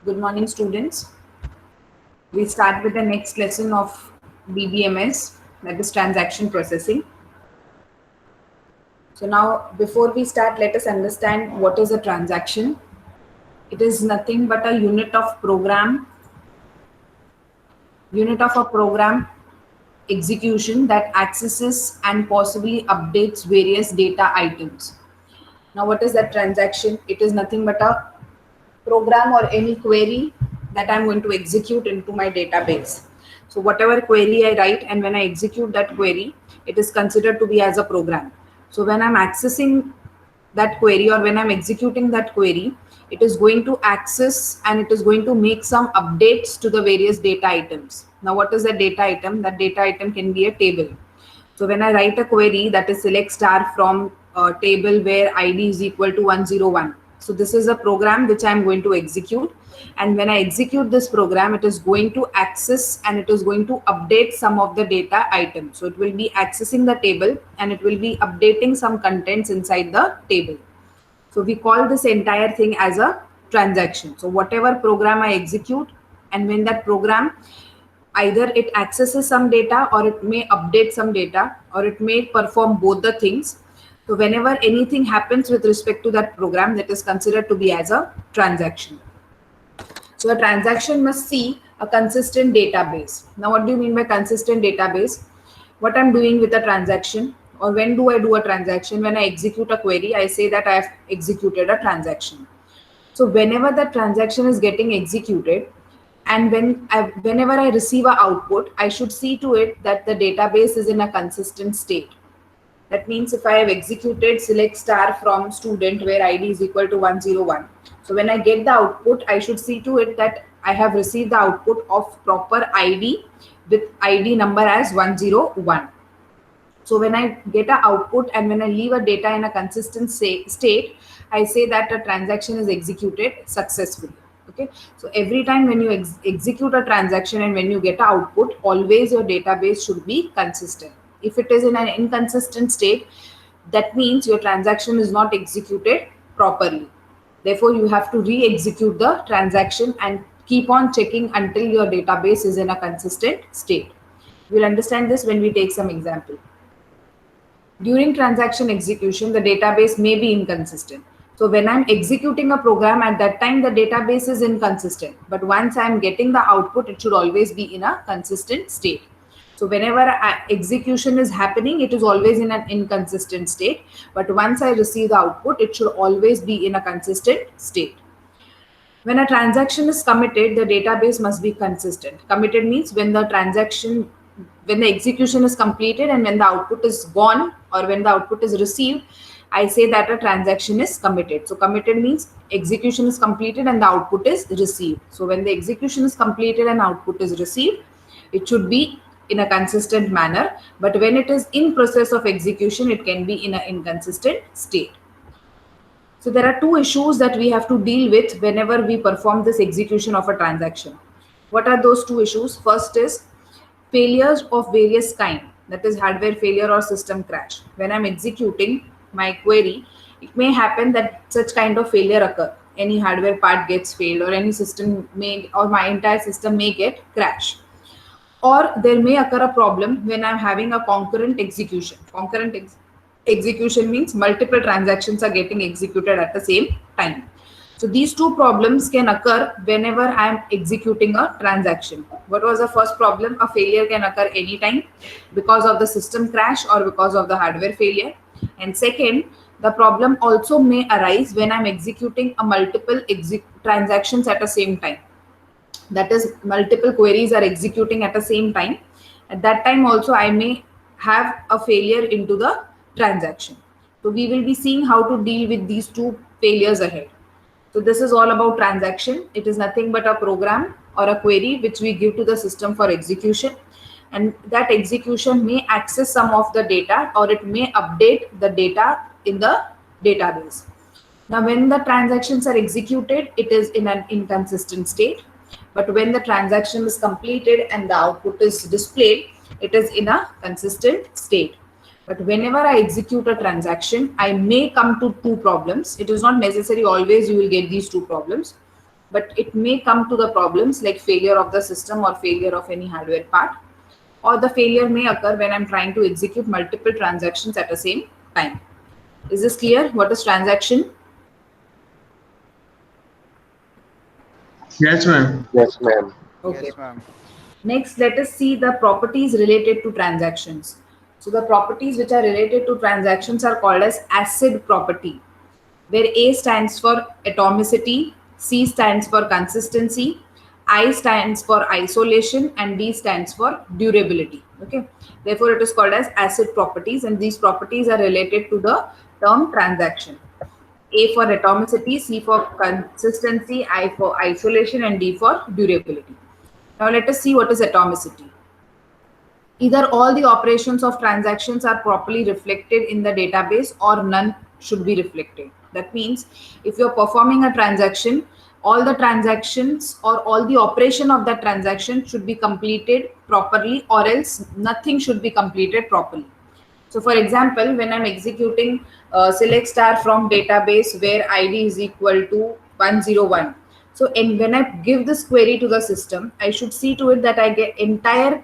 Good morning, students. We start with the next lesson of DBMS, that is transaction processing. So now, before we start, let us understand what is a transaction. It is nothing but a unit of a program execution that accesses and possibly updates various data items. Now, what is that transaction? It is nothing but a program or any query that I'm going to execute into my database. So whatever query I write and when I execute that query, it is considered to be as a program. So when I'm accessing that query or when I'm executing that query, it is going to access and it is going to make some updates to the various data items. Now what is a data item? That data item can be a table. So when I write a query, that is select star from a table where ID is equal to 101. So this is a program which I'm going to execute. And when I execute this program, it is going to access and it is going to update some of the data items. So it will be accessing the table and it will be updating some contents inside the table. So we call this entire thing as a transaction. So whatever program I execute, and when that program either it accesses some data or it may update some data or it may perform both the things. So whenever anything happens with respect to that program, that is considered to be as a transaction. So a transaction must see a consistent database. Now what do you mean by consistent database? What I'm doing with a transaction, or when do I do a transaction? When I execute a query, I say that I have executed a transaction. So whenever the transaction is getting executed, and whenever I receive an output, I should see to it that the database is in a consistent state. That means if I have executed select star from student where ID is equal to 101. So when I get the output, I should see to it that I have received the output of proper ID with ID number as 101. So when I get an output and when I leave a data in a consistent state, I say that a transaction is executed successfully. Okay. So every time when you execute a transaction and when you get an output, always your database should be consistent. If it is in an inconsistent state, that means your transaction is not executed properly. Therefore, you have to re-execute the transaction and keep on checking until your database is in a consistent state. We'll understand this when we take some example. During transaction execution, the database may be inconsistent. So when I'm executing a program, at that time the database is inconsistent. But once I'm getting the output, it should always be in a consistent state. So whenever execution is happening, it is always in an inconsistent state. But once I receive the output, it should always be in a consistent state. When a transaction is committed, the database must be consistent. Committed means when the execution is completed and when the output is gone or when the output is received, I say that a transaction is committed. So committed means execution is completed and the output is received. So when the execution is completed and output is received, it should be in a consistent manner. But when it is in process of execution, it can be in an inconsistent state. So there are two issues that we have to deal with whenever we perform this execution of a transaction. What are those two issues? First is failures of various kind, that is hardware failure or system crash. When I'm executing my query, it may happen that such kind of failure occur. Any hardware part gets failed or any system may, or my entire system may get crash. Or there may occur a problem when I'm having a concurrent execution. Execution means multiple transactions are getting executed at the same time. So these two problems can occur whenever I am executing a transaction. What was the first problem? A failure can occur anytime because of the system crash or because of the hardware failure. And second, the problem also may arise when I'm executing a multiple transactions at the same time. That is, multiple queries are executing at the same time. At that time also I may have a failure into the transaction. So we will be seeing how to deal with these two failures ahead. So this is all about transaction. It is nothing but a program or a query which we give to the system for execution, and that execution may access some of the data or it may update the data in the database. Now when the transactions are executed, it is in an inconsistent state. But when the transaction is completed and the output is displayed, it is in a consistent state. But whenever I execute a transaction, I may come to two problems. It is not necessary always you will get these two problems. but it may come to the problems like failure of the system or failure of any hardware part, or the failure may occur when I'm trying to execute multiple transactions at the same time. Is this clear? What is transaction? Yes, ma'am. Yes, ma'am. Okay. Yes, ma'am. Next, let us see the properties related to transactions. So the properties which are related to transactions are called as ACID property, where A stands for atomicity, C stands for consistency, I stands for isolation, and D stands for durability. Okay. Therefore, it is called as ACID properties, and these properties are related to the term transaction. A for atomicity, C for consistency, I for isolation, and D for durability. Now let us see what is atomicity. Either all the operations of transactions are properly reflected in the database or none should be reflected. That means if you're performing a transaction, all the transactions or all the operation of that transaction should be completed properly, or else nothing should be completed properly. So for example, when I'm executing select star from database where ID is equal to 101. So when I give this query to the system, I should see to it that I get entire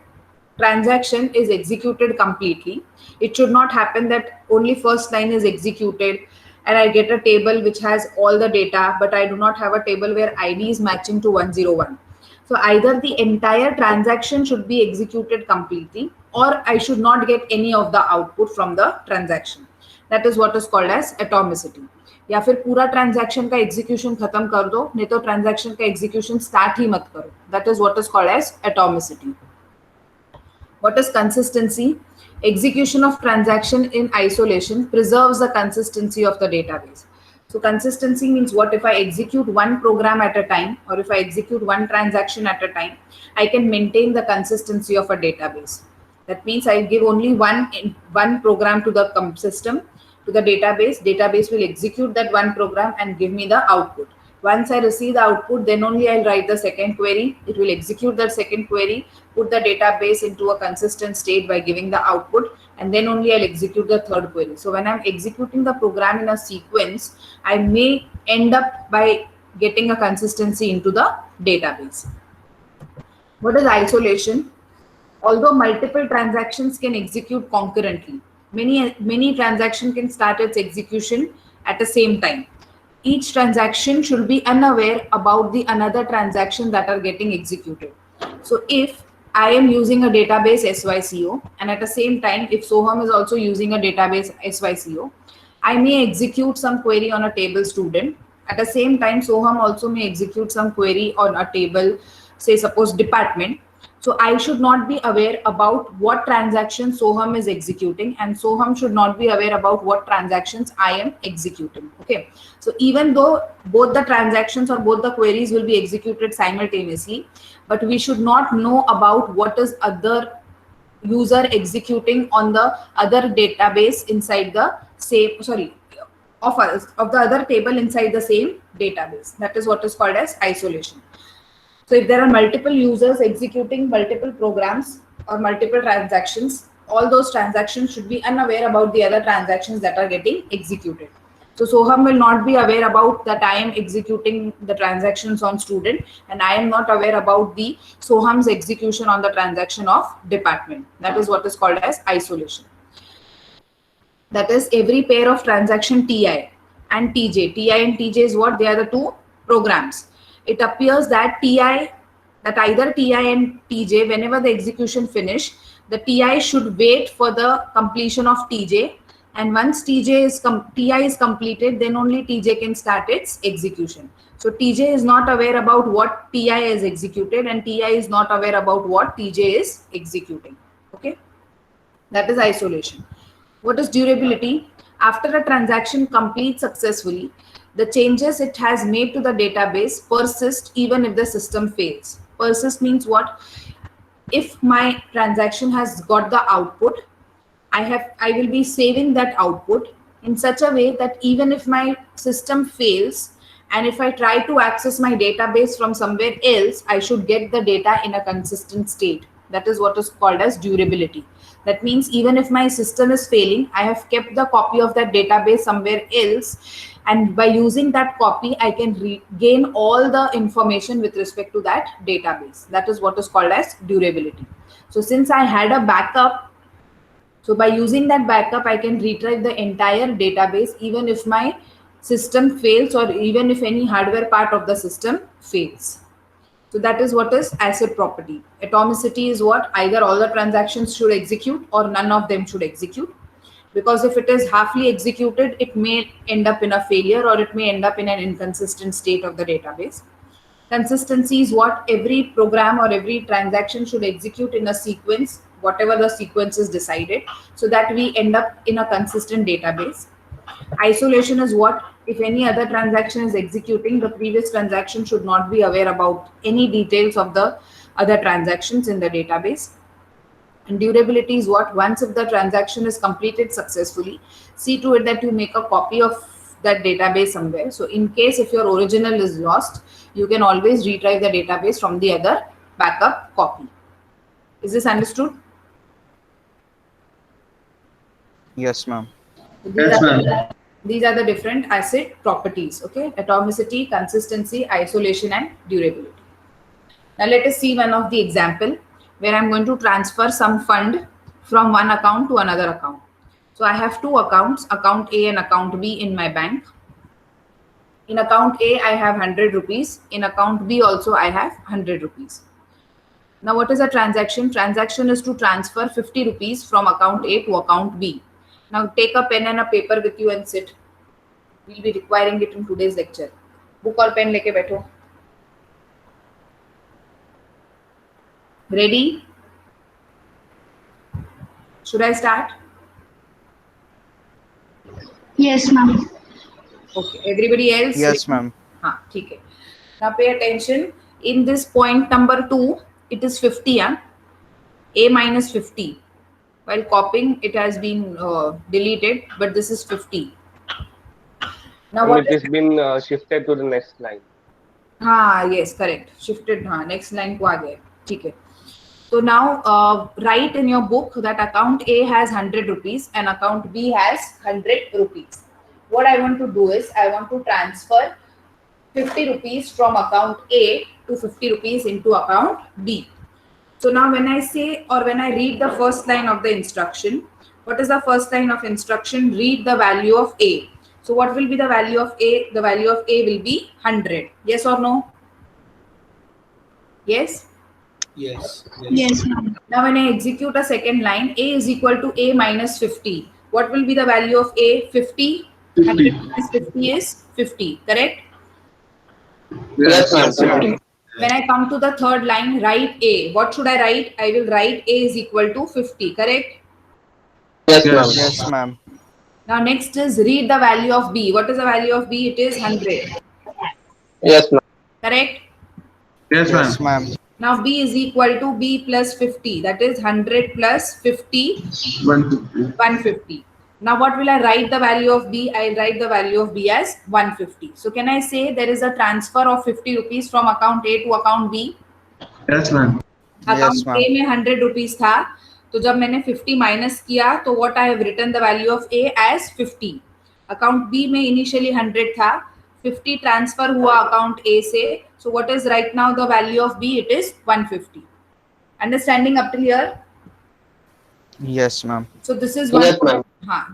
transaction is executed completely. It should not happen that only first line is executed and I get a table which has all the data, but I do not have a table where ID is matching to 101. So either the entire transaction should be executed completely, or I should not get any of the output from the transaction. That is what is called as atomicity. या फिर पूरा transaction का execution खत्म कर दो, नहीं तो transaction का एग्जीक्यूशन स्टार्ट ही मत करो. That is what is called as atomicity. What is consistency? Execution of transaction in isolation preserves the consistency of the database. So consistency means what? If I execute one program at a time, or if I execute one transaction at a time, I can maintain the consistency of a database. That means I give only one program to the system, to the database. Database will execute that one program and give me the output. Once I receive the output, then only I'll write the second query. It will execute that second query, put the database into a consistent state by giving the output, and then only I'll execute the third query. So when I'm executing the program in a sequence, I may end up by getting a consistency into the database. What is isolation? Although multiple transactions can execute concurrently, many transactions can start its execution at the same time. Each transaction should be unaware about the another transaction that are getting executed. So if I am using a database SYCO, and at the same time, if Soham is also using a database SYCO, I may execute some query on a table student. At the same time, Soham also may execute some query on a table, say suppose department. So I should not be aware about what transaction Soham is executing, and Soham should not be aware about what transactions I am executing. Okay. So even though both the transactions or both the queries will be executed simultaneously, but we should not know about what is other user executing on the other database inside the same, of the other table inside the same database. That is what is called as isolation. So if there are multiple users executing multiple programs or multiple transactions, all those transactions should be unaware about the other transactions that are getting executed. So Soham will not be aware about that I am executing the transactions on student, and I am not aware about the Soham's execution on the transaction of department. That is what is called as isolation. That is every pair of transaction TI and TJ. TI and TJ is what? They are the two programs. It appears that either TI and TJ, whenever the execution finish, the TI should wait for the completion of TJ. And once TI is completed, then only TJ can start its execution. So TJ is not aware about what TI is executed, and TI is not aware about what TJ is executing. Okay. That is isolation. What is durability? After a transaction completes successfully, the changes it has made to the database persist even if the system fails. Persist means what? If my transaction has got the output, I will be saving that output in such a way that even if my system fails, and if I try to access my database from somewhere else, I should get the data in a consistent state. That is what is called as durability. That means even if my system is failing, I have kept the copy of that database somewhere else, and by using that copy, I can gain all the information with respect to that database. That is what is called as durability. So since I had a backup, so by using that backup, I can retrieve the entire database even if my system fails or even if any hardware part of the system fails. So that is what is ACID property. Atomicity is what? Either all the transactions should execute or none of them should execute. Because if it is halfly executed, it may end up in a failure or it may end up in an inconsistent state of the database. Consistency is what? Every program or every transaction should execute in a sequence, whatever the sequence is decided, so that we end up in a consistent database. Isolation is what? If any other transaction is executing, the previous transaction should not be aware about any details of the other transactions in the database. And durability is what? Once if the transaction is completed successfully, see to it that you make a copy of that database somewhere. So in case if your original is lost, you can always retrieve the database from the other backup copy. Is this understood? Yes, ma'am. These are the different ACID properties. Okay, atomicity, consistency, isolation, and durability. Now let us see one of the example where I'm going to transfer some fund from one account to another account. So I have two accounts, account A and account B in my bank. In account A, I have 100 rupees. In account B also, I have 100 rupees. Now what is a transaction? Transaction is to transfer 50 rupees from account A to account B. Now take a pen and a paper with you and sit. We'll be requiring it in today's lecture. Book or pen leke baitho. Ready? Should I start? Yes, ma'am. Okay. Everybody else? Yes, ma'am. हाँ, ठीक है. Now pay attention. In this point number 2, it is 50. A minus 50. While copying, it has been deleted, but this is 50. Now and what? It has been shifted to the next line. Yes, correct. Shifted. Next line को आ गया. ठीक है. So now write in your book that account A has 100 rupees and account B has 100 rupees. What I want to do is I want to transfer 50 rupees from account A to 50 rupees into account B. So now when I say or when I read the first line of the instruction, what is the first line of instruction? Read the value of A. So what will be the value of A? The value of A will be 100. Yes or no? Yes? Yes, ma'am. Now when I execute a second line, A is equal to A minus 50. What will be the value of A? 50. 100 minus 50 is 50, correct? Yes, ma'am. When I come to the third line, write A. What should I write? I will write A is equal to 50, correct? Yes, ma'am. Yes, ma'am. Now next is read the value of B. What is the value of B? It is 100, Yes, ma'am. correct? Yes, ma'am. Now B is equal to B plus 50. That is 100 plus 50, 150. Now what will I write the value of B? I write the value of B as 150. So can I say there is a transfer of 50 rupees from account A to account B? Yes, ma'am. Account A में 100 rupees था, तो जब मैंने 50 minus किया तो what I have written the value of A as 50. Account B में initially 100 था, 50 transfer हुआ account A से, so what is right now the value of B? It is 150. Understanding up till here? Yes, ma'am. So this is one. Yes, ma'am.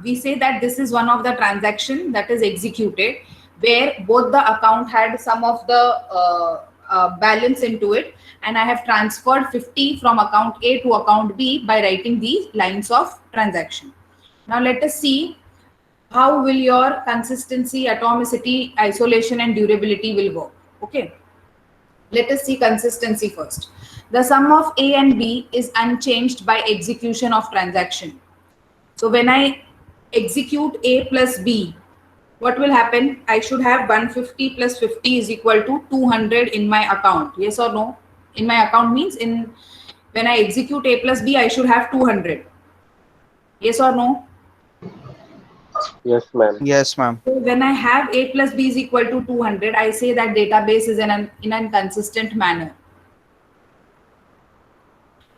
We say that this is one of the transaction that is executed where both the account had some of the balance into it, and I have transferred 50 from account A to account B by writing these lines of transaction. Now let us see how will your consistency, atomicity, isolation, and durability will work. Okay. Let us see consistency first. The sum of A and B is unchanged by execution of transaction. So when I execute A plus B, what will happen? I should have 150 plus 50 is equal to 200 in my account. Yes or no? In my account means when I execute A plus B, I should have 200. Yes or no? Yes, ma'am. Yes, ma'am. So when I have A plus B is equal to 200, I say that database is in an inconsistent manner.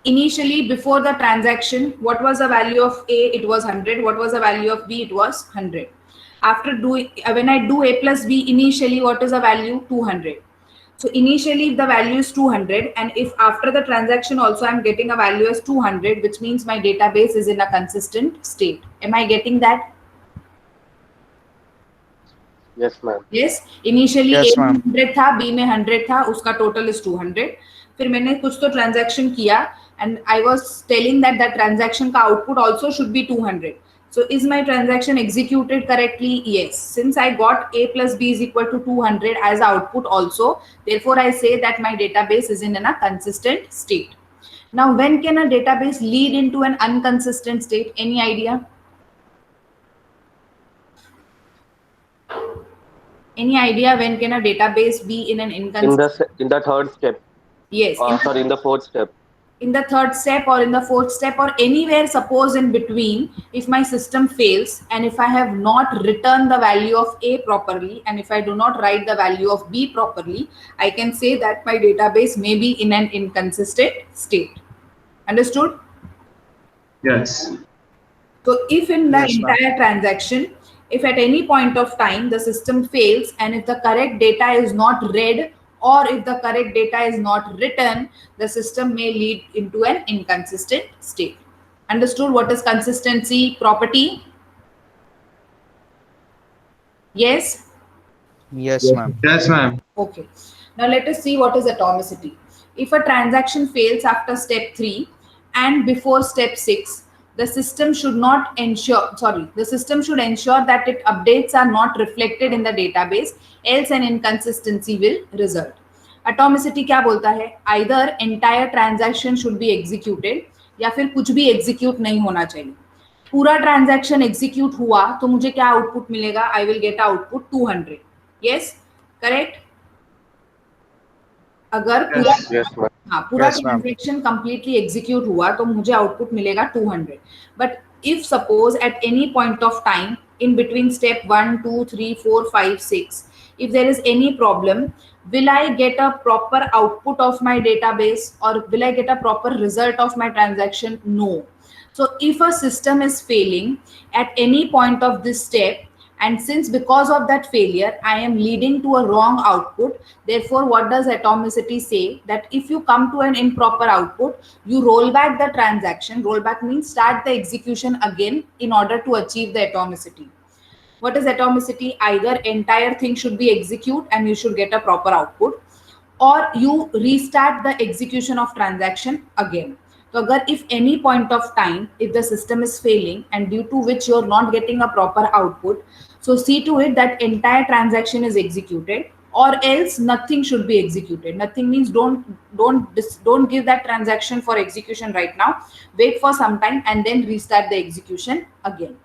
initially before the transaction, what was the value of A? It was 100. What was the value of B? It was 100. After doing, when I do A plus B, initially what is the value? 200. So initially if the value is 200, and if after the transaction also I'm getting a value as 200, which means my database is in a consistent state. Am I getting that? Yes, ma'am. Yes. Initially Yes, A में ma'am. 100 था, B में 100 था, उसका total is 200. फिर मैंने कुछ तो transaction किया, and I was telling that that transaction का output also should be 200. So is my transaction executed correctly? Yes. Since I got A plus B is equal to 200 as output also, therefore I say that my database is in a consistent state. Now, when can a database lead into an inconsistent state? Any idea? Any idea when can a database be in an inconsistent? In the third step. Yes. Sorry, in the fourth step. In the third step or in the fourth step or anywhere, suppose in between, if my system fails and if I have not written the value of A properly and if I do not write the value of B properly, I can say that my database may be in an inconsistent state. Understood? Yes. So if in the Yes, ma'am. entire transaction, if at any point of time the system fails and if the correct data is not read or if the correct data is not written, the system may lead into an inconsistent state. Understood what is consistency property? Yes? Yes, ma'am. Yes, ma'am. Okay. Now let us see what is atomicity. If a transaction fails after step 3 and before step 6, the system should ensure that its updates are not reflected in the database, else an inconsistency will result. Atomicity क्या बोलता है? Either entire transaction should be executed या फिर कुछ भी execute नहीं होना चाहिए. पूरा transaction execute हुआ तो मुझे क्या output मिलेगा? I will get output 200. Yes, correct? अगर पूरा Yes, ma'am. हाँ पूरा Yes, ma'am. Transaction completely execute हुआ तो मुझे आउटपुट मिलेगा 200. But if suppose at any point of time in between step 1 2 3 4 5 6, if there is any problem, will I get a proper output of my database or will I get a proper result of my transaction? No. So if a system is failing at any point of this step, and since because of that failure I am leading to a wrong output, therefore what does atomicity say? That if you come to an improper output, you roll back the transaction. Roll back means start the execution again in order to achieve the atomicity. What is atomicity? Either entire thing should be executed and you should get a proper output, or you restart the execution of transaction again. So agar if any point of time if the system is failing and due to which you're not getting a proper output, so see to it that entire transaction is executed, or else nothing should be executed. Nothing means don't give that transaction for execution right now. Wait for some time and then restart the execution again.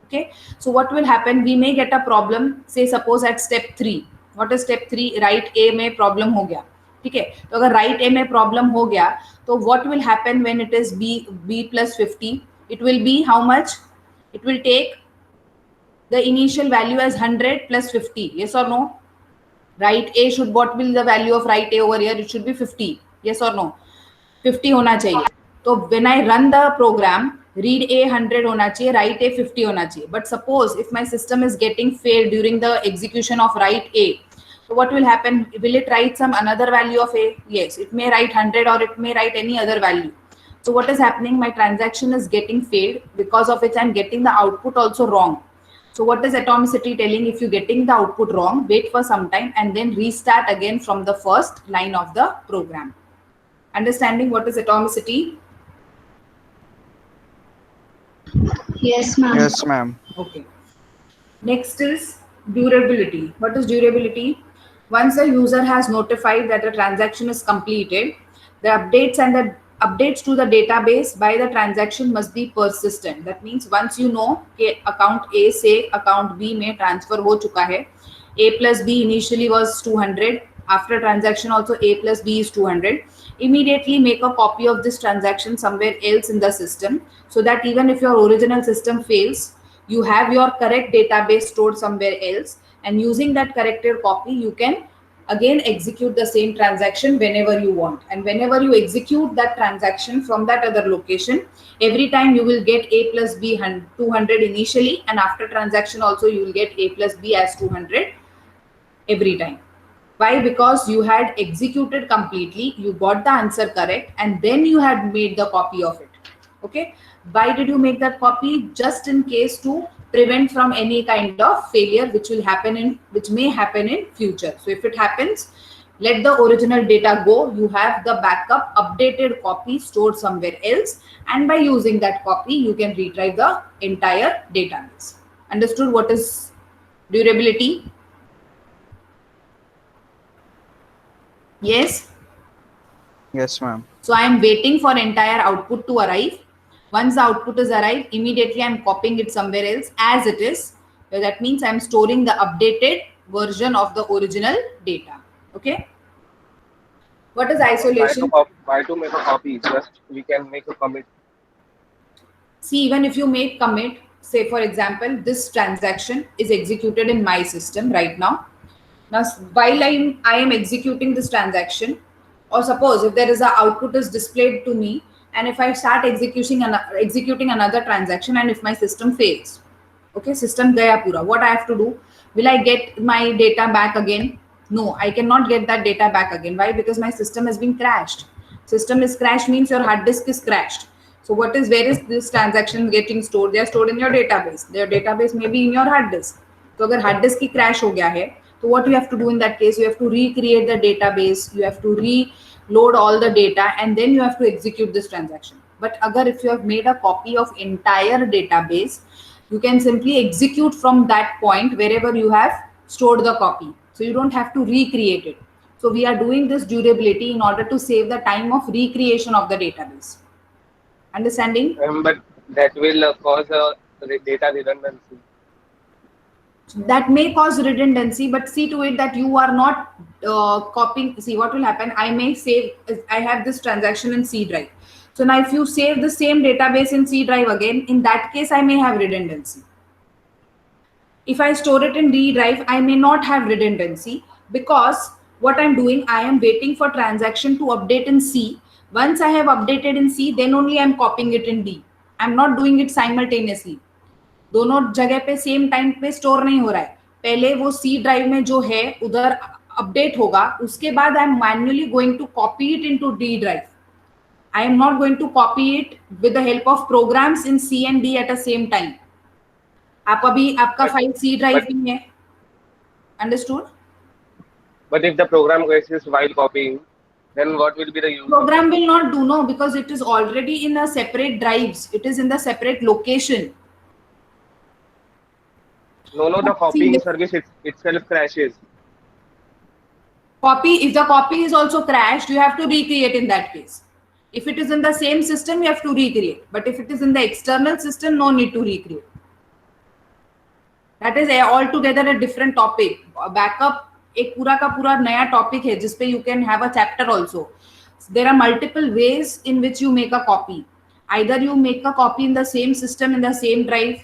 Okay, so what will happen? We may get a problem, say suppose at step 3. What is step 3? Right A में problem हो गया. ठीक है, तो अगर right A में problem हो गया तो what will happen when it is B plus 50? It will be how much? It will take the initial value as 100 plus 50. Yes or no? Right A should, what will the value of right A over here? It should be 50. Yes or no? 50 होना चाहिए. तो when I run the program, read A 100 होना चाहिए, write A 50 होना चाहिए. But suppose if my system is getting failed during the execution of write A, so what will happen? Will it write some another value of A? Yes, it may write 100 or it may write any other value. So what is happening? My transaction is getting failed, because of which I'm getting the output also wrong. So what is atomicity telling? If you're getting the output wrong, wait for some time and then restart again from the first line of the program. Understanding what is atomicity? Yes, ma'am. Yes, ma'am. Okay. Next is durability. What is durability? Once the user has notified that the transaction is completed, the updates and the updates to the database by the transaction must be persistent. That means once you know कि account A से account B में transfer हो चुका है, A plus B initially was 200. After transaction also A plus B is 200. Immediately make a copy of this transaction somewhere else in the system, so that even if your original system fails, you have your correct database stored somewhere else, and using that corrected copy you can again execute the same transaction whenever you want. And whenever you execute that transaction from that other location, every time you will get a plus b 200 initially, and after transaction also you will get a plus b as 200 every time. Why? Because you had executed completely, you got the answer correct, and then you had made the copy of it. Okay. Why did you make that copy? Just in case to prevent from any kind of failure which may happen in future. So if it happens, let the original data go. You have the backup updated copy stored somewhere else, and by using that copy, you can retrieve the entire database. Understood what is durability? Yes. Yes, ma'am. So I am waiting for entire output to arrive. Once the output is arrived, immediately I am copying it somewhere else as it is. So that means I am storing the updated version of the original data. Okay. What is isolation? Why to make a copy? Just we can make a commit. See, even if you make commit, say for example, this transaction is executed in my system right now. Now, while I am executing this transaction, or suppose if there is a output is displayed to me, and if I start executing another transaction, and if my system fails, okay, system gaya pura, what I have to do? Will I get my data back again? No, I cannot get that data back again. Why? Because my system has been crashed. System is crashed means your hard disk is crashed. So where is this transaction getting stored? They are stored in your database. Their database may be in your hard disk. So अगर hard disk की crash हो गया है, so what you have to do in that case? You have to recreate the database. You have to reload all the data, and then you have to execute this transaction. But if you have made a copy of entire database, you can simply execute from that point wherever you have stored the copy. So you don't have to recreate it. So we are doing this durability in order to save the time of recreation of the database. Understanding? But that will cause a data redundancy. That may cause redundancy, but see to it that you are not copying. See what will happen. I have this transaction in C drive. So now if you save the same database in C drive again, in that case, I may have redundancy. If I store it in D drive, I may not have redundancy, because what I'm doing, I am waiting for transaction to update in C. Once I have updated in C, then only I'm copying it in D. I'm not doing it simultaneously. दोनों जगह पे same time पे store नहीं हो रहा है. पहले वो सी ड्राइव में जो है उधर अपडेट होगा, उसके बाद I am manually going to copy it into D drive. I am not going to copy it with the help of programs in C and D at a same time. आप अभी आपका file C drive में है. Understood? But if the program crashes while copying, then what will be the use? Program will not do, no, because it is already in a separate drives. It is in the separate location. No, the copying service itself crashes. If the copy is also crashed, you have to recreate in that case. If it is in the same system, you have to recreate. But if it is in the external system, no need to recreate. That is altogether a different topic. Backup एक पूरा का पूरा नया topic है जिसपे you can have a chapter also. There are multiple ways in which you make a copy. Either you make a copy in the same system in the same drive,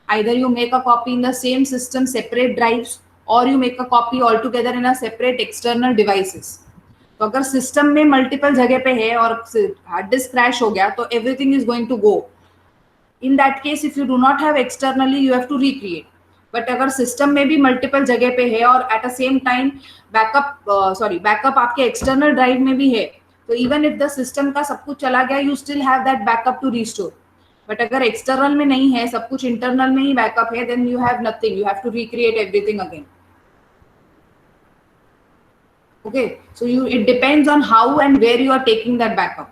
either you make a copy in the same system separate drives, or you make a copy altogether in a separate external devices. तो अगर system में multiple जगह पे है और hard disk crash हो गया तो everything is going to go. In that case if you do not have externally, you have to recreate. But अगर सिस्टम में भी मल्टीपल जगह पे है और at a same time backup आपके एक्सटर्नल ड्राइव में भी है, तो इवन इफ द सिस्टम का सब कुछ चला गया, you still have that backup to restore. But अगर एक्सटर्नल में नहीं है, सब कुछ इंटरनल में ही बैकअप है, then you have nothing. You have to recreate everything again. Okay, so it depends on how and where you are taking that backup.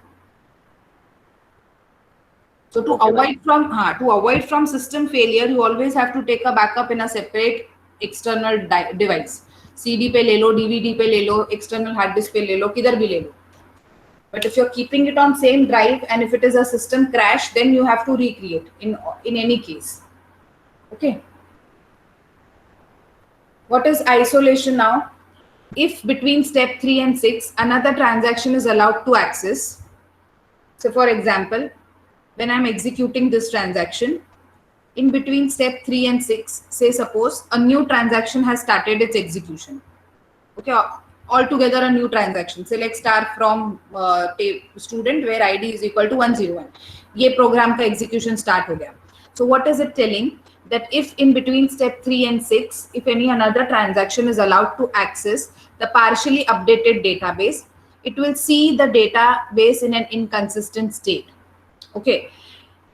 So to avoid from system failure, you always have to take a backup in a separate external device. CD पे ले लो, DVD पे ले लो, external hard disk पे ले लो, किधर भी ले लो. But if you're keeping it on same drive and if it is a system crash, then you have to recreate in any case. Okay. What is isolation now? If between step 3 and 6, another transaction is allowed to access. So for example, when I'm executing this transaction, in between step 3 and 6, say suppose a new transaction has started its execution. Okay, altogether a new transaction. Select star from student where ID is equal to 101. ये program का execution start हो गया. So what is it telling? That if in between step 3 and 6, if any another transaction is allowed to access the partially updated database, it will see the database in an inconsistent state. Okay.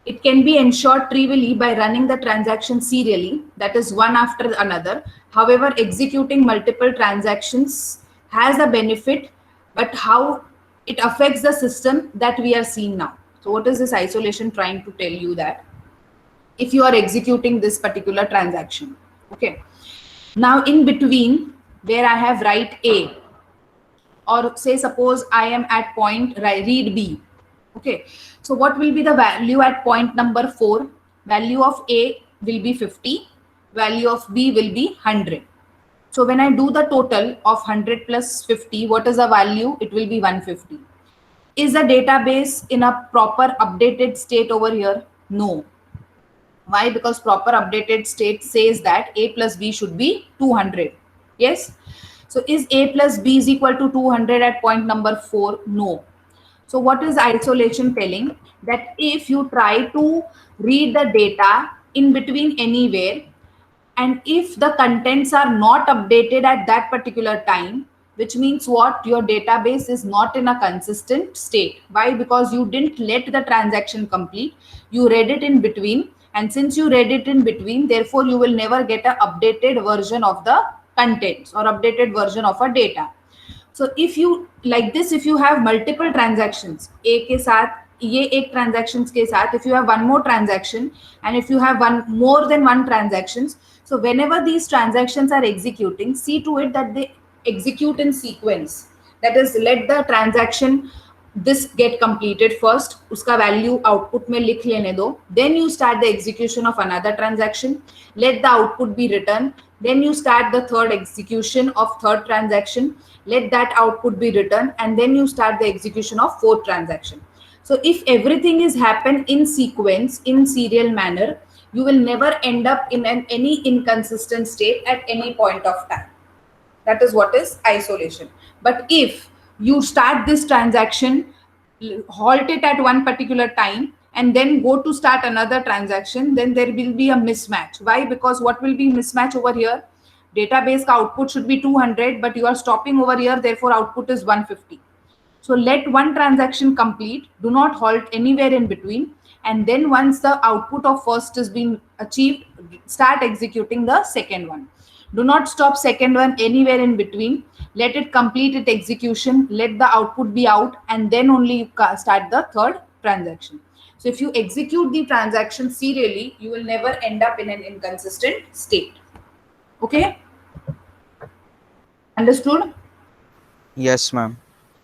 It can be ensured trivially by running the transaction serially, that is one after another. However, executing multiple transactions has a benefit, but how it affects the system that we are seeing now. So what is this isolation trying to tell you? That if you are executing this particular transaction, okay, now in between where I have write A, or say suppose I am at point read B. Okay, so what will be the value at point number 4? Value of A will be 50, value of B will be 100. So when I do the total of 100 plus 50, what is the value? It will be 150. Is the database in a proper updated state over here? No. Why? Because proper updated state says that A plus B should be 200. Yes. So is A plus B is equal to 200 at point number 4? No. So what is isolation telling? That if you try to read the data in between anywhere, and if the contents are not updated at that particular time, which means what? Your database is not in a consistent state. Why? Because you didn't let the transaction complete. You read it in between. And since you read it in between, therefore you will never get an updated version of the contents or updated version of a data. So if you like this, if you have multiple transactions, A के साथ ये एक transactions के साथ, if you have one more transaction, and if you have one more than one transactions, so whenever these transactions are executing, see to it that they execute in sequence. That is, let the transaction this get completed first, uska value output में लिख लेने दो, then you start the execution of another transaction, let the output be written, then you start the third execution of third transaction, let that output be written, and then you start the execution of fourth transaction. So if everything is happen in sequence, in serial manner, you will never end up in any inconsistent state at any point of time. That is what is isolation. But if you start this transaction, halt it at one particular time, and then go to start another transaction, then there will be a mismatch. Why? Because what will be mismatch over here? Database output should be 200, but you are stopping over here, therefore output is 150. So let one transaction complete, do not halt anywhere in between, and then once the output of first is being achieved, start executing the second one. Do not stop second one anywhere in between. Let it complete its execution, let the output be out, and then only you start the third transaction. So if you execute the transaction serially, you will never end up in an inconsistent state. Okay? Understood? Yes, ma'am.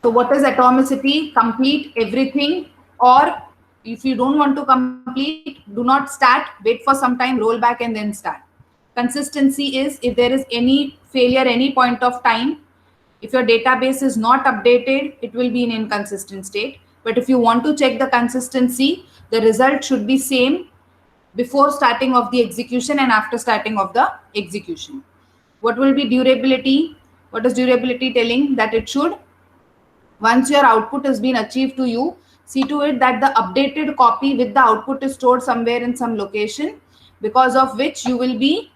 So what is atomicity? Complete everything, or if you don't want to complete, do not start, wait for some time, roll back and then start. Consistency is if there is any failure any point of time, if your database is not updated, it will be in inconsistent state. But if you want to check the consistency, the result should be same before starting of the execution and after starting of the execution. What will be durability? What is durability telling? That it should, once your output has been achieved to you, see to it that the updated copy with the output is stored somewhere in some location, because of which you will be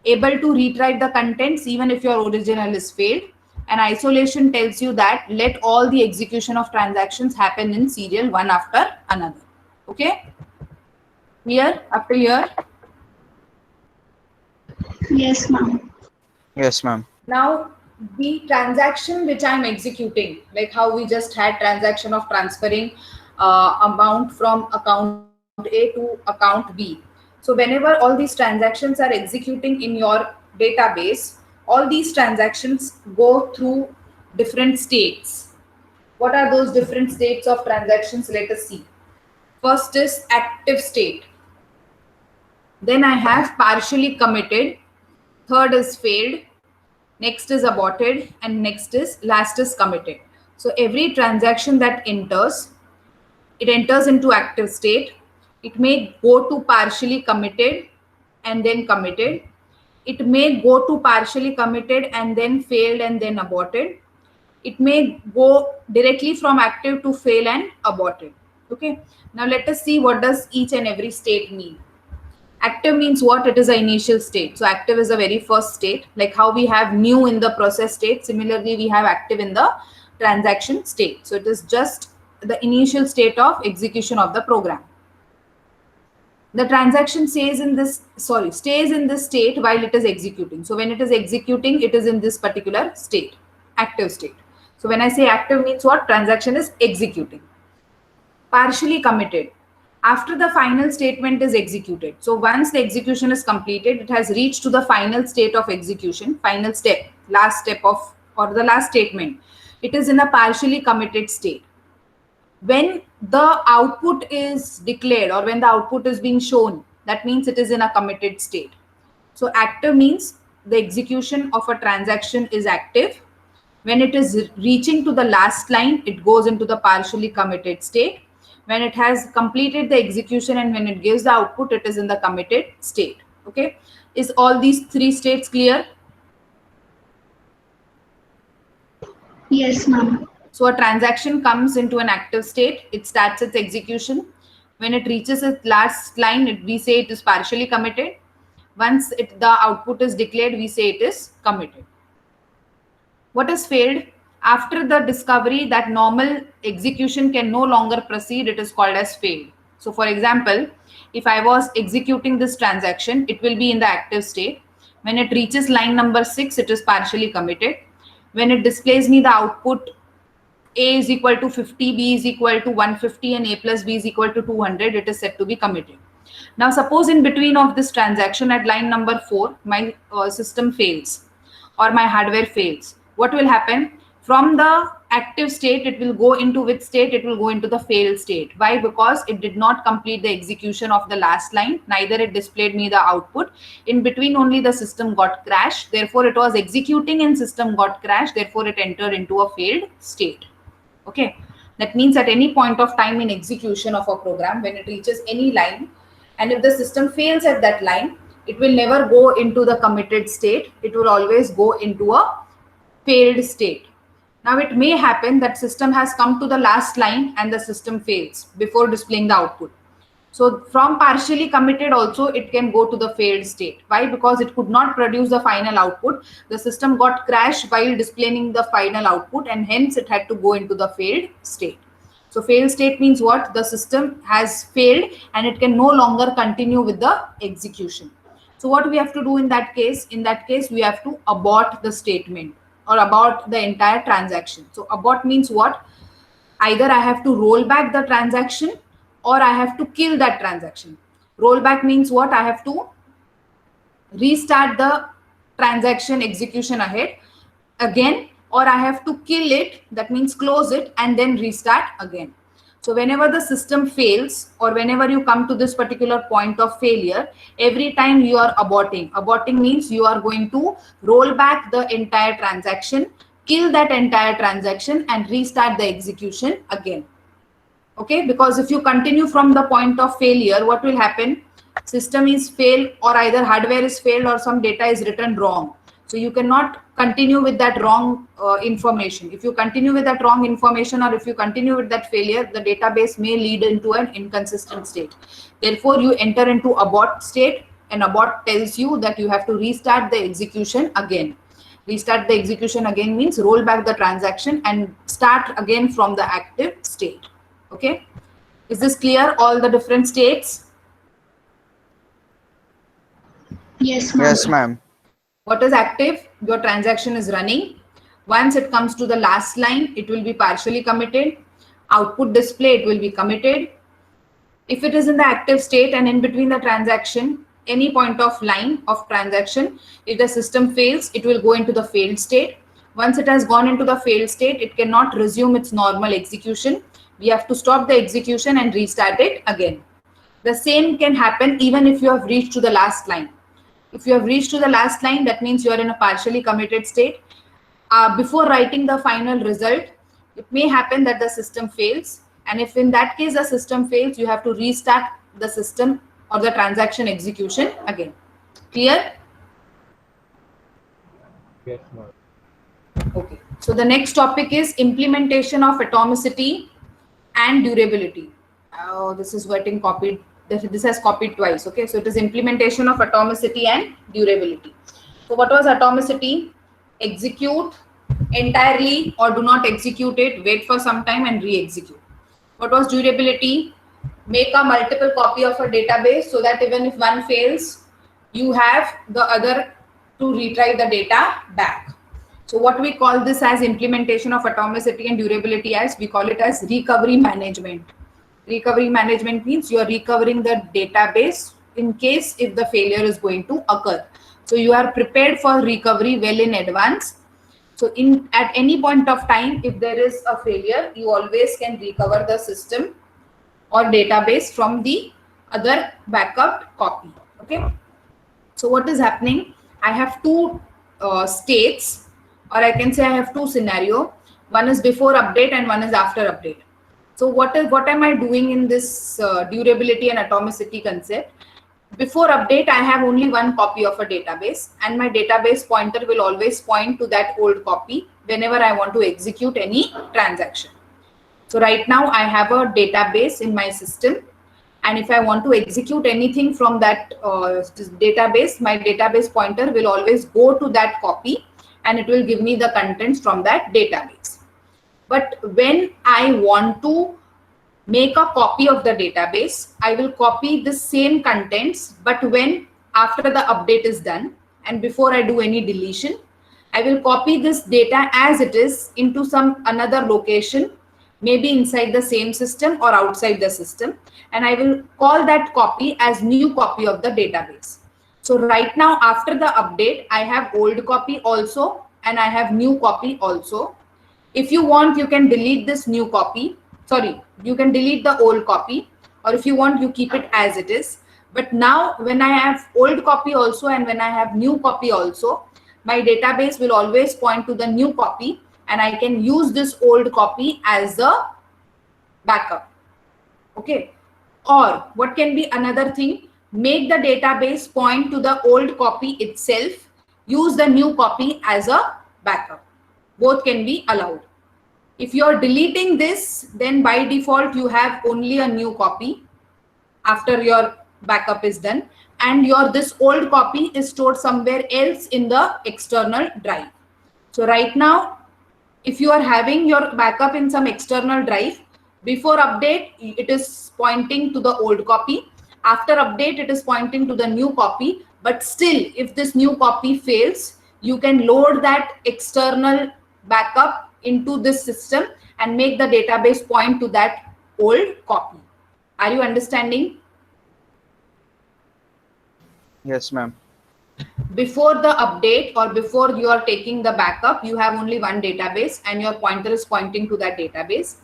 able to retry the contents even if your original is failed. And isolation tells you that let all the execution of transactions happen in serial one after another. Okay? Clear? Up to here? Yes, ma'am. Yes, ma'am. Now, the transaction which I'm executing, like how we just had transaction of transferring amount from account A to account B. So whenever all these transactions are executing in your database, all these transactions go through different states. What are those different states of transactions? Let us see. First is active state. Then I have partially committed. Third is failed. Next is aborted, and next is last is committed. So every transaction that enters, it enters into active state. It may go to partially committed and then committed. It may go to partially committed and then failed and then aborted. It may go directly from active to fail and aborted. Okay. Now let us see what does each and every state mean. Active means what? It is an initial state. So active is the very first state, like how we have new in the process state. Similarly, we have active in the transaction state. So it is just the initial state of execution of the program. The transaction stays in this state while it is executing. So when it is executing, it is in this particular state, active state. So when I say active means what? Transaction is executing. Partially committed. After the final statement is executed. So once the execution is completed, it has reached to the final state of execution, final step, last step of, or the last statement. It is in a partially committed state. When the output is declared or when the output is being shown, that means it is in a committed state. So active means the execution of a transaction is active. When it is reaching to the last line, it goes into the partially committed state. When it has completed the execution and when it gives the output, it is in the committed state. Okay. Is all these three states clear? Yes, ma'am. So a transaction comes into an active state. It starts its execution. When it reaches its last line, we say it is partially committed. Once the output is declared, we say it is committed. What has failed? After the discovery that normal execution can no longer proceed, it is called as failed. So for example, if I was executing this transaction, it will be in the active state. When it reaches line number 6, it is partially committed. When it displays me the output, A is equal to 50, B is equal to 150 and A plus B is equal to 200, it is said to be committed. Now suppose in between of this transaction at line number 4, my system fails or my hardware fails. What will happen? From the active state, it will go into which state? It will go into the failed state. Why? Because it did not complete the execution of the last line. Neither it displayed me the output. In between only the system got crashed. Therefore, it was executing and system got crashed. Therefore, it entered into a failed state. Okay. That means at any point of time in execution of a program, when it reaches any line, and if the system fails at that line, it will never go into the committed state. It will always go into a failed state. Now it may happen that system has come to the last line and the system fails before displaying the output. So from partially committed also it can go to the failed state. Why? Because it could not produce the final output. The system got crashed while displaying the final output and hence it had to go into the failed state. So failed state means what? The system has failed and it can no longer continue with the execution. So what we have to do in that case? In that case, we have to abort the statement or abort the entire transaction. So abort means what? Either I have to roll back the transaction or I have to kill that transaction. Roll back means what? I have to restart the transaction execution ahead again, or I have to kill it, that means close it and then restart again. So whenever the system fails or whenever you come to this particular point of failure, every time you are aborting. Aborting means you are going to roll back the entire transaction, kill that entire transaction and restart the execution again. Okay, because if you continue from the point of failure, what will happen? System is failed or either hardware is failed or some data is written wrong. So you cannot continue with that wrong information. If you continue with that wrong information or if you continue with that failure, the database may lead into an inconsistent state. Therefore, you enter into abort state and abort tells you that you have to restart the execution again. Restart the execution again means roll back the transaction and start again from the active state. Okay. Is this clear? All the different states? Yes, ma'am. Yes, ma'am. What is active? Your transaction is running. Once it comes to the last line, it will be partially committed. Output display, it will be committed. If it is in the active state and in between the transaction, any point of line of transaction, if the system fails, it will go into the failed state. Once it has gone into the failed state, it cannot resume its normal execution. We have to stop the execution and restart it again. The same can happen even if you have reached to the last line. If you have reached to the last line, that means you are in a partially committed state. Before writing the final result, it may happen that the system fails. And if in that case the system fails, you have to restart the system or the transaction execution again. Clear? Yes, ma'am. Okay. So the next topic is implementation of atomicity and durability. This is getting copied. This has copied twice. Okay. So it is implementation of atomicity and durability. So what was atomicity? Execute entirely or do not execute it. Wait for some time and re-execute. What was durability? Make a multiple copy of a database so that even if one fails, you have the other to retry the data back. So what we call this as implementation of atomicity and durability as, we call it as recovery management. Recovery management means you are recovering the database in case if the failure is going to occur. So you are prepared for recovery well in advance. So at any point of time, if there is a failure, you always can recover the system or database from the other backup copy. Okay. So what is happening? I have two states, or I can say I have two scenario. One is before update and one is after update. So what am I doing in this durability and atomicity concept? Before update, I have only one copy of a database, and my database pointer will always point to that old copy whenever I want to execute any transaction. So right now I have a database in my system, and if I want to execute anything from that database, my database pointer will always go to that copy and it will give me the contents from that database. But when I want to make a copy of the database, I will copy the same contents, but when after the update is done and before I do any deletion, I will copy this data as it is into some another location, maybe inside the same system or outside the system, and I will call that copy as new copy of the database. So right now after the update, I have old copy also and I have new copy also. If you want, you can delete this new copy. Sorry, you can delete the old copy, or if you want, you keep it as it is. But now when I have old copy also and when I have new copy also, my database will always point to the new copy and I can use this old copy as a backup. Okay. Or what can be another thing? Make the database point to the old copy itself, use the new copy as a backup. Both can be allowed. If you are deleting this, then by default you have only a new copy after your backup is done, and this old copy is stored somewhere else in the external drive. So right now, if you are having your backup in some external drive, before update it is pointing to the old copy, after update it is pointing to the new copy, but still if this new copy fails, you can load that external backup into this system and make the database point to that old copy. Are you understanding? Yes, ma'am. Before the update or before you are taking the backup, you have only one database and your pointer is pointing to that database.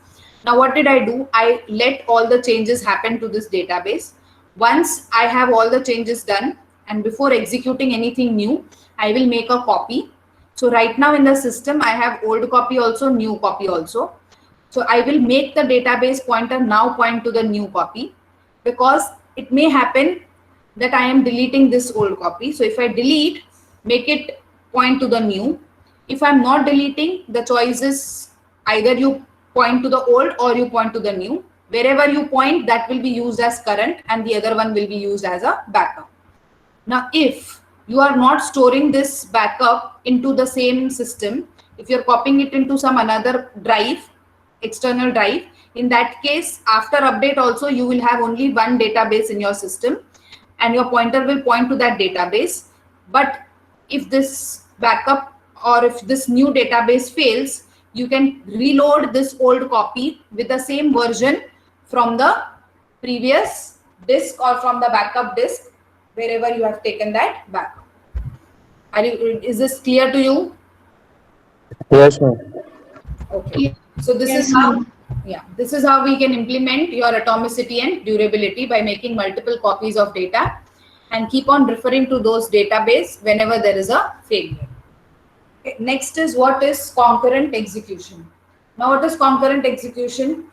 Now what did I do? I let all the changes happen to this database. Once I have all the changes done and before executing anything new, I will make a copy. So right now in the system, I have old copy also, new copy also. So I will make the database pointer now point to the new copy, because it may happen that I am deleting this old copy. So if I delete, make it point to the new. If I'm not deleting, the choice is either you point to the old or you point to the new. Wherever you point, that will be used as current and the other one will be used as a backup. Now, if you are not storing this backup into the same system, if you're copying it into some another drive, external drive, in that case, after update also, you will have only one database in your system and your pointer will point to that database. But if this backup or if this new database fails, you can reload this old copy with the same version from the previous disk or from the backup disk, wherever you have taken that backup. Is this clear to you? Yes, ma'am. Okay. So this Yes, is how, ma'am. this is how we can implement your atomicity and durability by making multiple copies of data and keep on referring to those database whenever there is a failure. Okay. Next is what is concurrent execution. Now what is concurrent execution?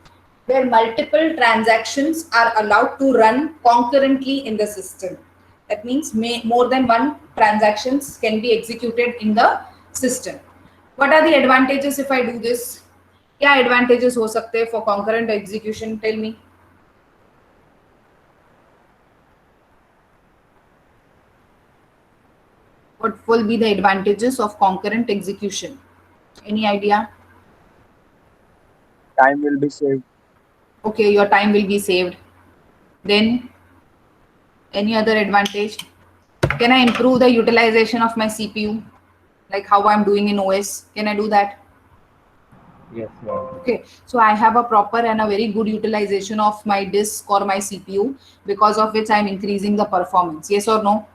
Where multiple transactions are allowed to run concurrently in the system. That means more than one transactions can be executed in the system. What are the advantages if I do this? क्या advantages हो सकते हैं for concurrent execution? Tell me. What will be the advantages of concurrent execution? Any idea? Time will be saved. Okay, your time will be saved. Then, any other advantage? Can I improve the utilization of my CPU? Like how I'm doing in OS? Can I do that? Yes, ma'am. Okay, so I have a proper and a very good utilization of my disk or my CPU, because of which I'm increasing the performance. Yes or no?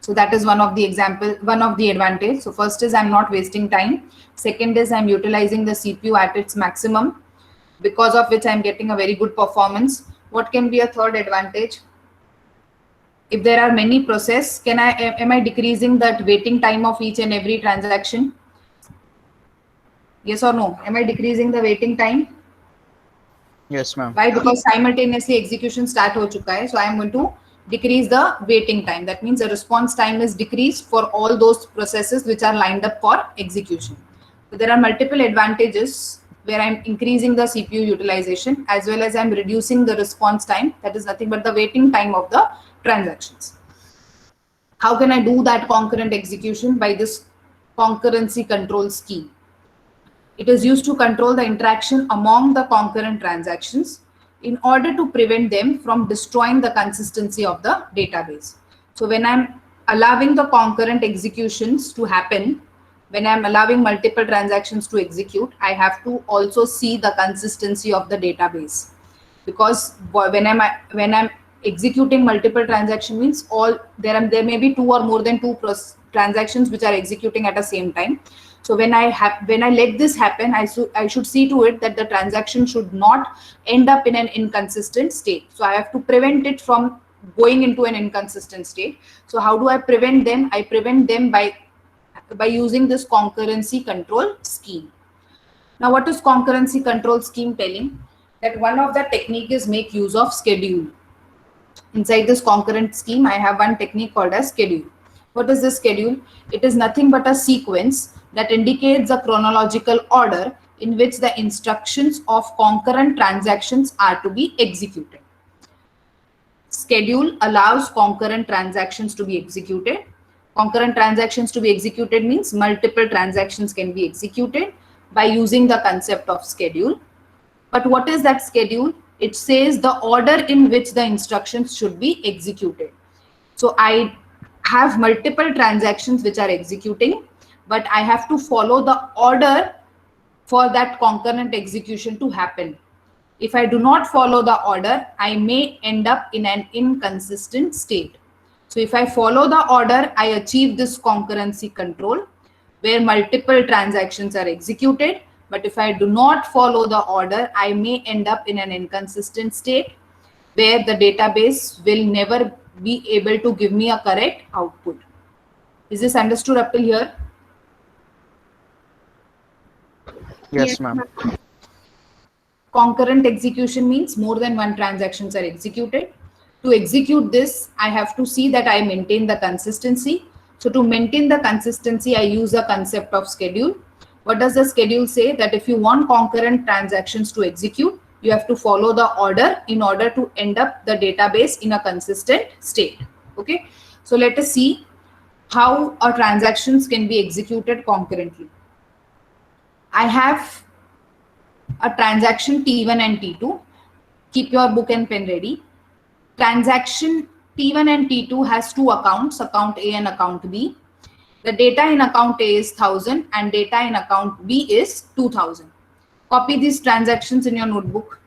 So that is one of the advantage. So first is I'm not wasting time. Second is I'm utilizing the CPU at its maximum, because of which I'm getting a very good performance. What can be a third advantage? If there are many processes, am I decreasing that waiting time of each and every transaction? Yes or no? Am I decreasing the waiting time? Yes, ma'am. Why? Because simultaneously execution start ho chuka hai. So I am going to decrease the waiting time. That means the response time is decreased for all those processes which are lined up for execution. So there are multiple advantages where I'm increasing the CPU utilization, as well as I'm reducing the response time. That is nothing but the waiting time of the transactions. How can I do that concurrent execution? By this concurrency control scheme. It is used to control the interaction among the concurrent transactions in order to prevent them from destroying the consistency of the database. So when I'm allowing the concurrent executions to happen, when I'm allowing multiple transactions to execute, I have to also see the consistency of the database, because when I'm executing multiple transaction means there may be two or more than two transactions which are executing at the same time. So when I let this happen, I should see to it that the transaction should not end up in an inconsistent state. So I have to prevent it from going into an inconsistent state. So how do I prevent them? I prevent them by using this concurrency control scheme. Now, what is concurrency control scheme telling? That one of the technique is make use of schedule. Inside this concurrent scheme, I have one technique called as schedule. What is this schedule? It is nothing but a sequence that indicates a chronological order in which the instructions of concurrent transactions are to be executed. Schedule allows concurrent transactions to be executed. Concurrent transactions to be executed means multiple transactions can be executed by using the concept of schedule. But what is that schedule? It says the order in which the instructions should be executed. So I have multiple transactions which are executing, but I have to follow the order for that concurrent execution to happen. If I do not follow the order, I may end up in an inconsistent state. So if I follow the order, I achieve this concurrency control where multiple transactions are executed. But if I do not follow the order, I may end up in an inconsistent state where the database will never be able to give me a correct output. Is this understood up till here? Yes, ma'am. Concurrent execution means more than one transactions are executed. To execute this, I have to see that I maintain the consistency. So to maintain the consistency, I use a concept of schedule. What does the schedule say? That if you want concurrent transactions to execute, you have to follow the order in order to end up the database in a consistent state. Okay. So let us see how our transactions can be executed concurrently. I have a transaction T1 and T2. Keep your book and pen ready. Transaction T1 and T2 has two accounts, account A and account B. The data in account A is 1000 and data in account B is 2000. Copy these transactions in your notebook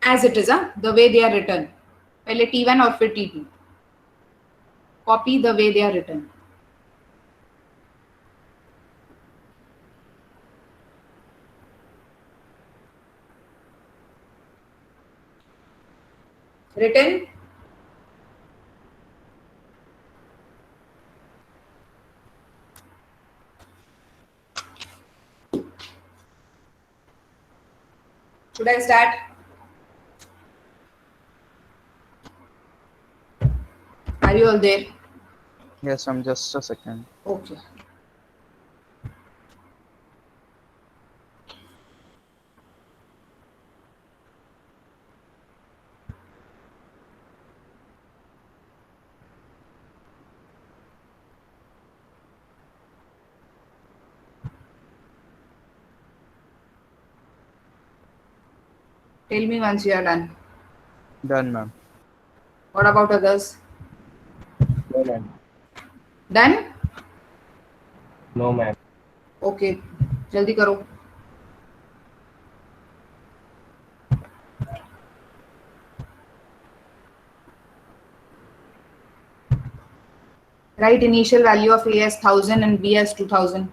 as it is, the way they are written. Pehle T1 or फिर T2. Copy the way they are written. Written? Should I start? Are you all there? Yes, ma'am. Just a second. Okay. Tell me once you are done. Done, ma'am. What about others? No, ma'am. Done? No, ma'am. Okay. जल्दी करो. Write initial value of A as 1000 and B as 2000.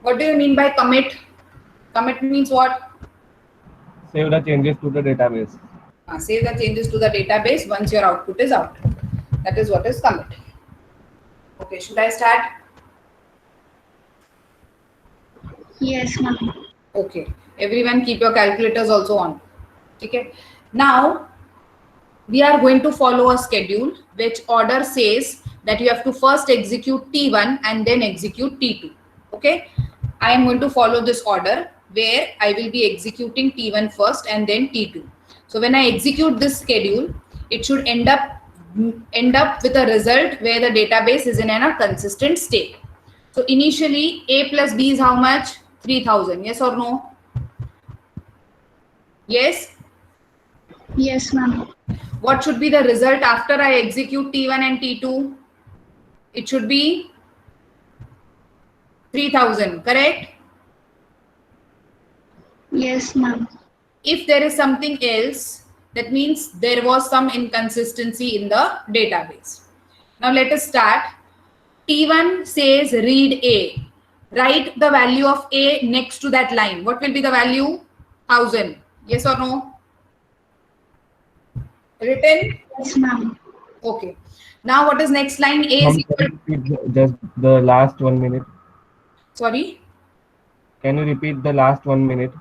What do you mean by commit? Commit means what? Save the changes to the database. Save the changes to the database once your output is out. That is what is commit. Okay, should I start? Yes, ma'am. Okay, everyone keep your calculators also on. Okay, now we are going to follow a schedule which order says that you have to first execute T1 and then execute T2. Okay, I am going to follow this order where I will be executing T1 first and then T2. So when I execute this schedule, it should end up with a result where the database is in a consistent state. So initially A plus B is how much? 3000. Yes or no? Yes. Yes, ma'am. What should be the result after I execute T1 and T2? It should be 3000, correct? Yes, ma'am. If there is something else, that means there was some inconsistency in the database. Now let us start. T1 says read A. Write the value of A next to that line. What will be the value? 1000. Yes or no? Written? Yes, ma'am. Okay. Now what is next line? A is equal to, Just the last 1 minute. sorry? Can you repeat the last 1 minute?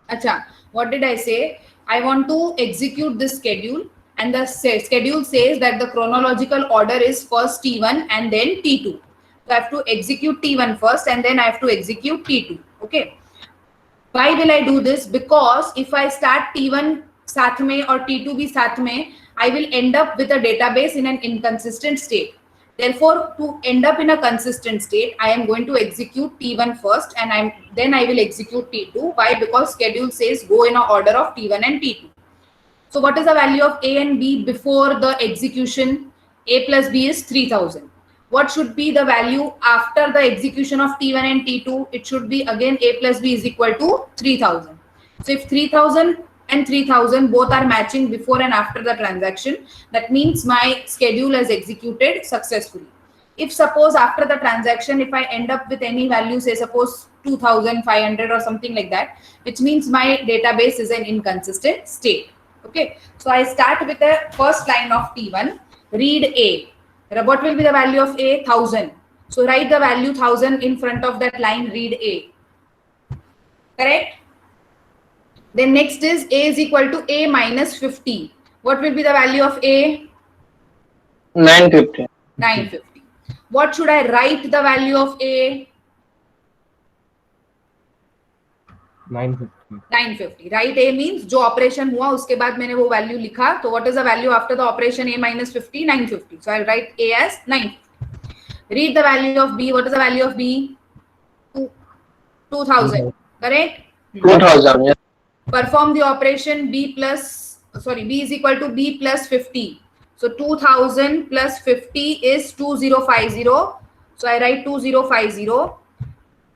Acha, what did I say? I want to execute this schedule and the schedule says that the chronological order is first T1 and then T2. So I have to execute T1 first and then I have to execute T2. Okay. Why will I do this? Because if I start T1 साथ में or T2 भी साथ में, I will end up with a database in an inconsistent state. Therefore, to end up in a consistent state, I am going to execute T1 first and then I will execute T2. Why? Because schedule says go in a order of T1 and T2. So what is the value of A and B before the execution? A plus B is 3000. What should be the value after the execution of T1 and T2? It should be again A plus B is equal to 3000. So if 3000 and 3000 both are matching before and after the transaction, that means my schedule is executed successfully. If suppose after the transaction, if I end up with any value, say suppose 2500 or something like that, which means my database is an inconsistent state. Okay, so I start with the first line of T1, read A. What will be the value of A? 1000. So write the value 1000 in front of that line, read A. Correct? Then next is A is equal to A minus 50. What will be the value of A? 950. 950. What should I write the value of A? 950. 950. Write A means जो operation हुआ उसके बाद मैंने वो value लिखा. So what is the value after the operation A minus 50? 950. So I'll write A as 950. Read the value of B. What is the value of B? 2000. Correct? 2000. Yes. Perform the operation B is equal to B plus 50. So 2000 plus 50 is 2050. So I write 2050.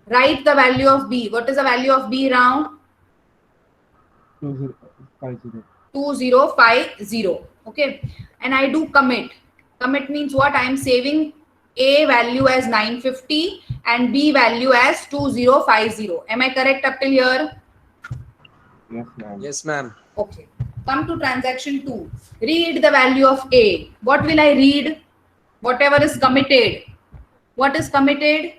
Write the value of B. What is the value of B round? 2050. 2050. Okay. And I do commit. Commit means what? I am saving A value as 950 and B value as 2050. Am I correct up till here? Yes, ma'am. Yes, ma'am. Okay. Come to transaction 2. Read the value of A. What will I read? Whatever is committed. What is committed?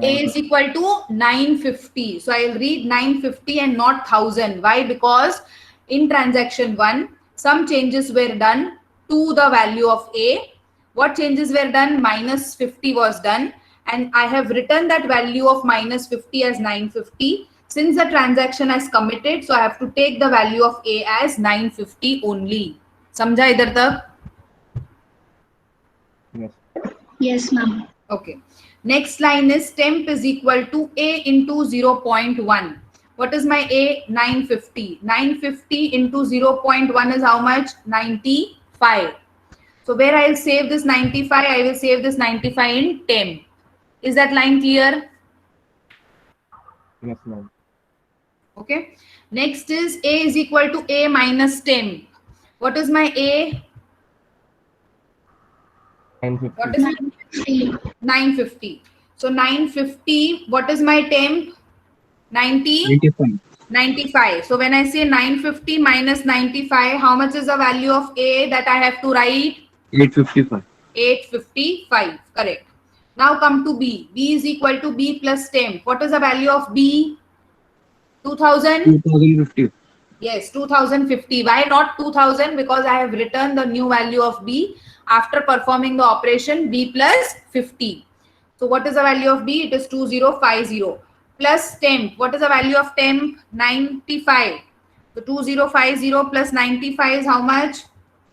A is equal to 950. So I'll read 950 and not 1000. Why? Because in transaction 1, some changes were done to the value of A. What changes were done? Minus 50 was done. And I have written that value of minus 50 as 950. Since the transaction has committed, so I have to take the value of A as 950 only. Samjha idhar tak? Yes, ma'am. Okay. Next line is temp is equal to A into 0.1. What is my A? 950. 950 into 0.1 is how much? 95. So where I will save this 95, I will save this 95 in temp. Is that line clear? Yes, ma'am. Okay. Next is A is equal to A minus temp. What is my A? 950. What is my 950? So 950, what is my temp? 90? 95. So when I say 950 minus 95, how much is the value of A that I have to write? 855. 855. Correct. Now come to B. B is equal to B plus temp. What is the value of B? 2000? 2050. Yes, 2050. Why not 2000? Because I have written the new value of B after performing the operation B plus 50. So what is the value of B? It is 2050. Plus temp. What is the value of temp? 95. So 2050 plus 95 is how much?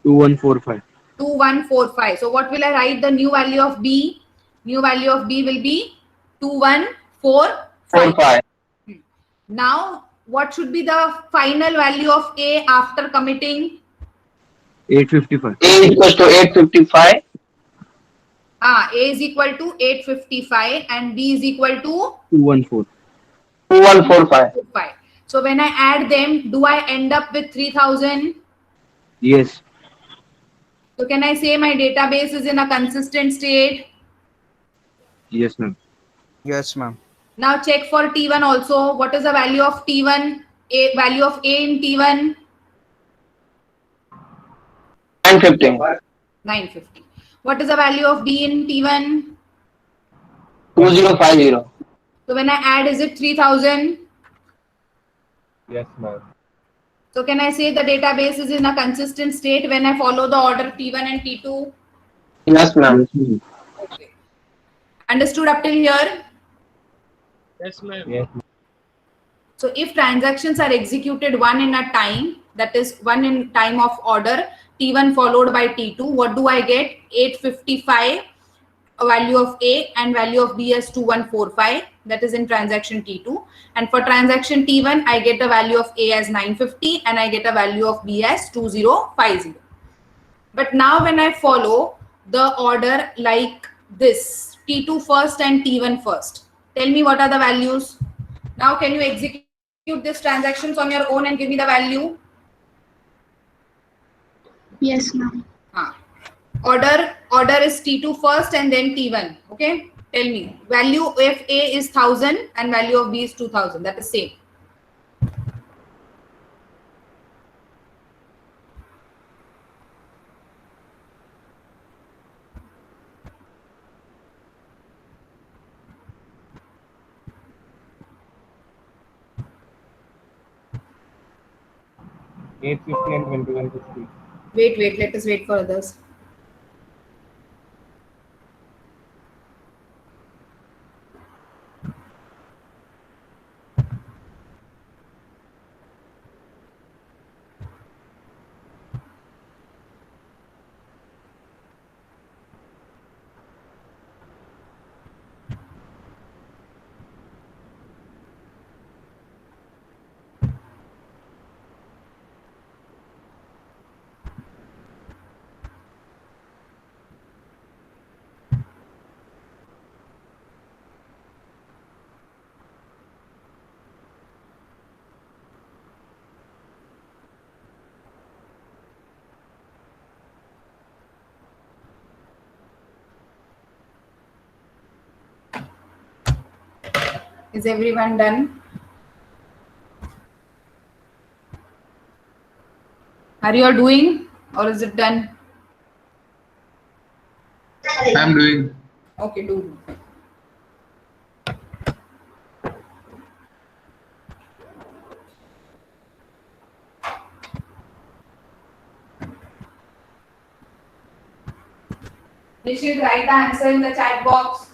2145. 2145. So what will I write the new value of B? New value of B will be 2145. 45. Now, what should be the final value of A after committing? 855. A equals to 855. A is equal to 855 and B is equal to 214. 2145. 5. So when I add them, do I end up with 3000? Yes. So can I say my database is in a consistent state? Yes, ma'am. Yes, ma'am. Now check for T1 also. What is the value of T1? Value of A in T1? 950. 950. What is the value of B in T1? 2050. So when I add, is it 3000? Yes, ma'am. So can I say the database is in a consistent state when I follow the order T1 and T2? Yes, ma'am. Yes, ma'am. Okay. Understood up till here? Yes, ma'am. So if transactions are executed one in a time, that is one in time of order, T1 followed by T2, what do I get? 855, a value of A and value of B as 2145, that is in transaction T2. And for transaction T1, I get a value of A as 950 and I get a value of B as 2050. But now when I follow the order like this, T2 first and T1 first, tell me what are the values. Now can you execute these transactions on your own and give me the value? Yes, ma'am. Order is T2 first and then T1. Okay, tell me value of A is 1000 and value of B is 2000. That is same. and 2150. Wait. Let us wait for others. Is everyone done? Are you all doing or is it done? I'm doing. Okay, do. Nishit, write the answer in the chat box.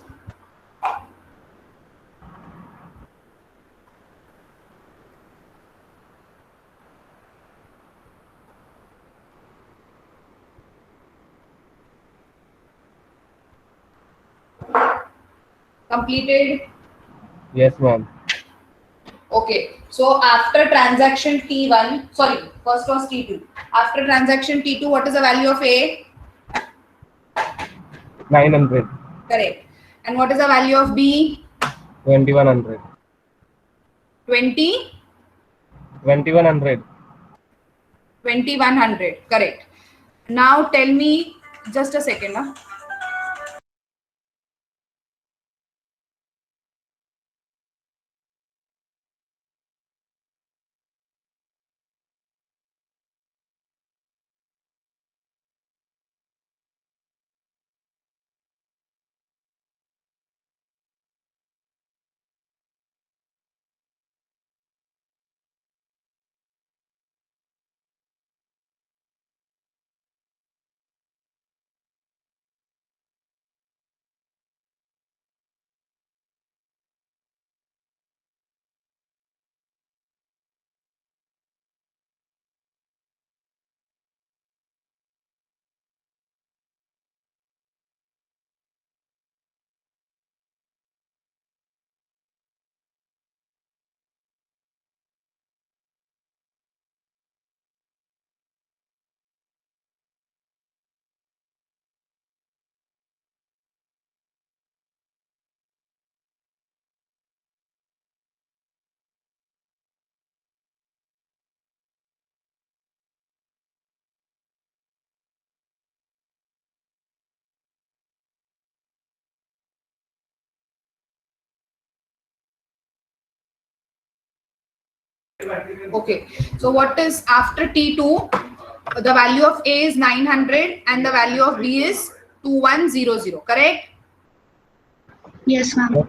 Completed? Yes, ma'am. Okay. So after transaction T1, sorry, first was T2. After transaction T2, what is the value of A? 900. Correct. And what is the value of B? 2100. 20? 2100. 2100. Correct. Now tell me, just a second. Huh? Okay. So what is after T2? The value of A is 900 and the value of B is 2100. Correct? Yes, ma'am.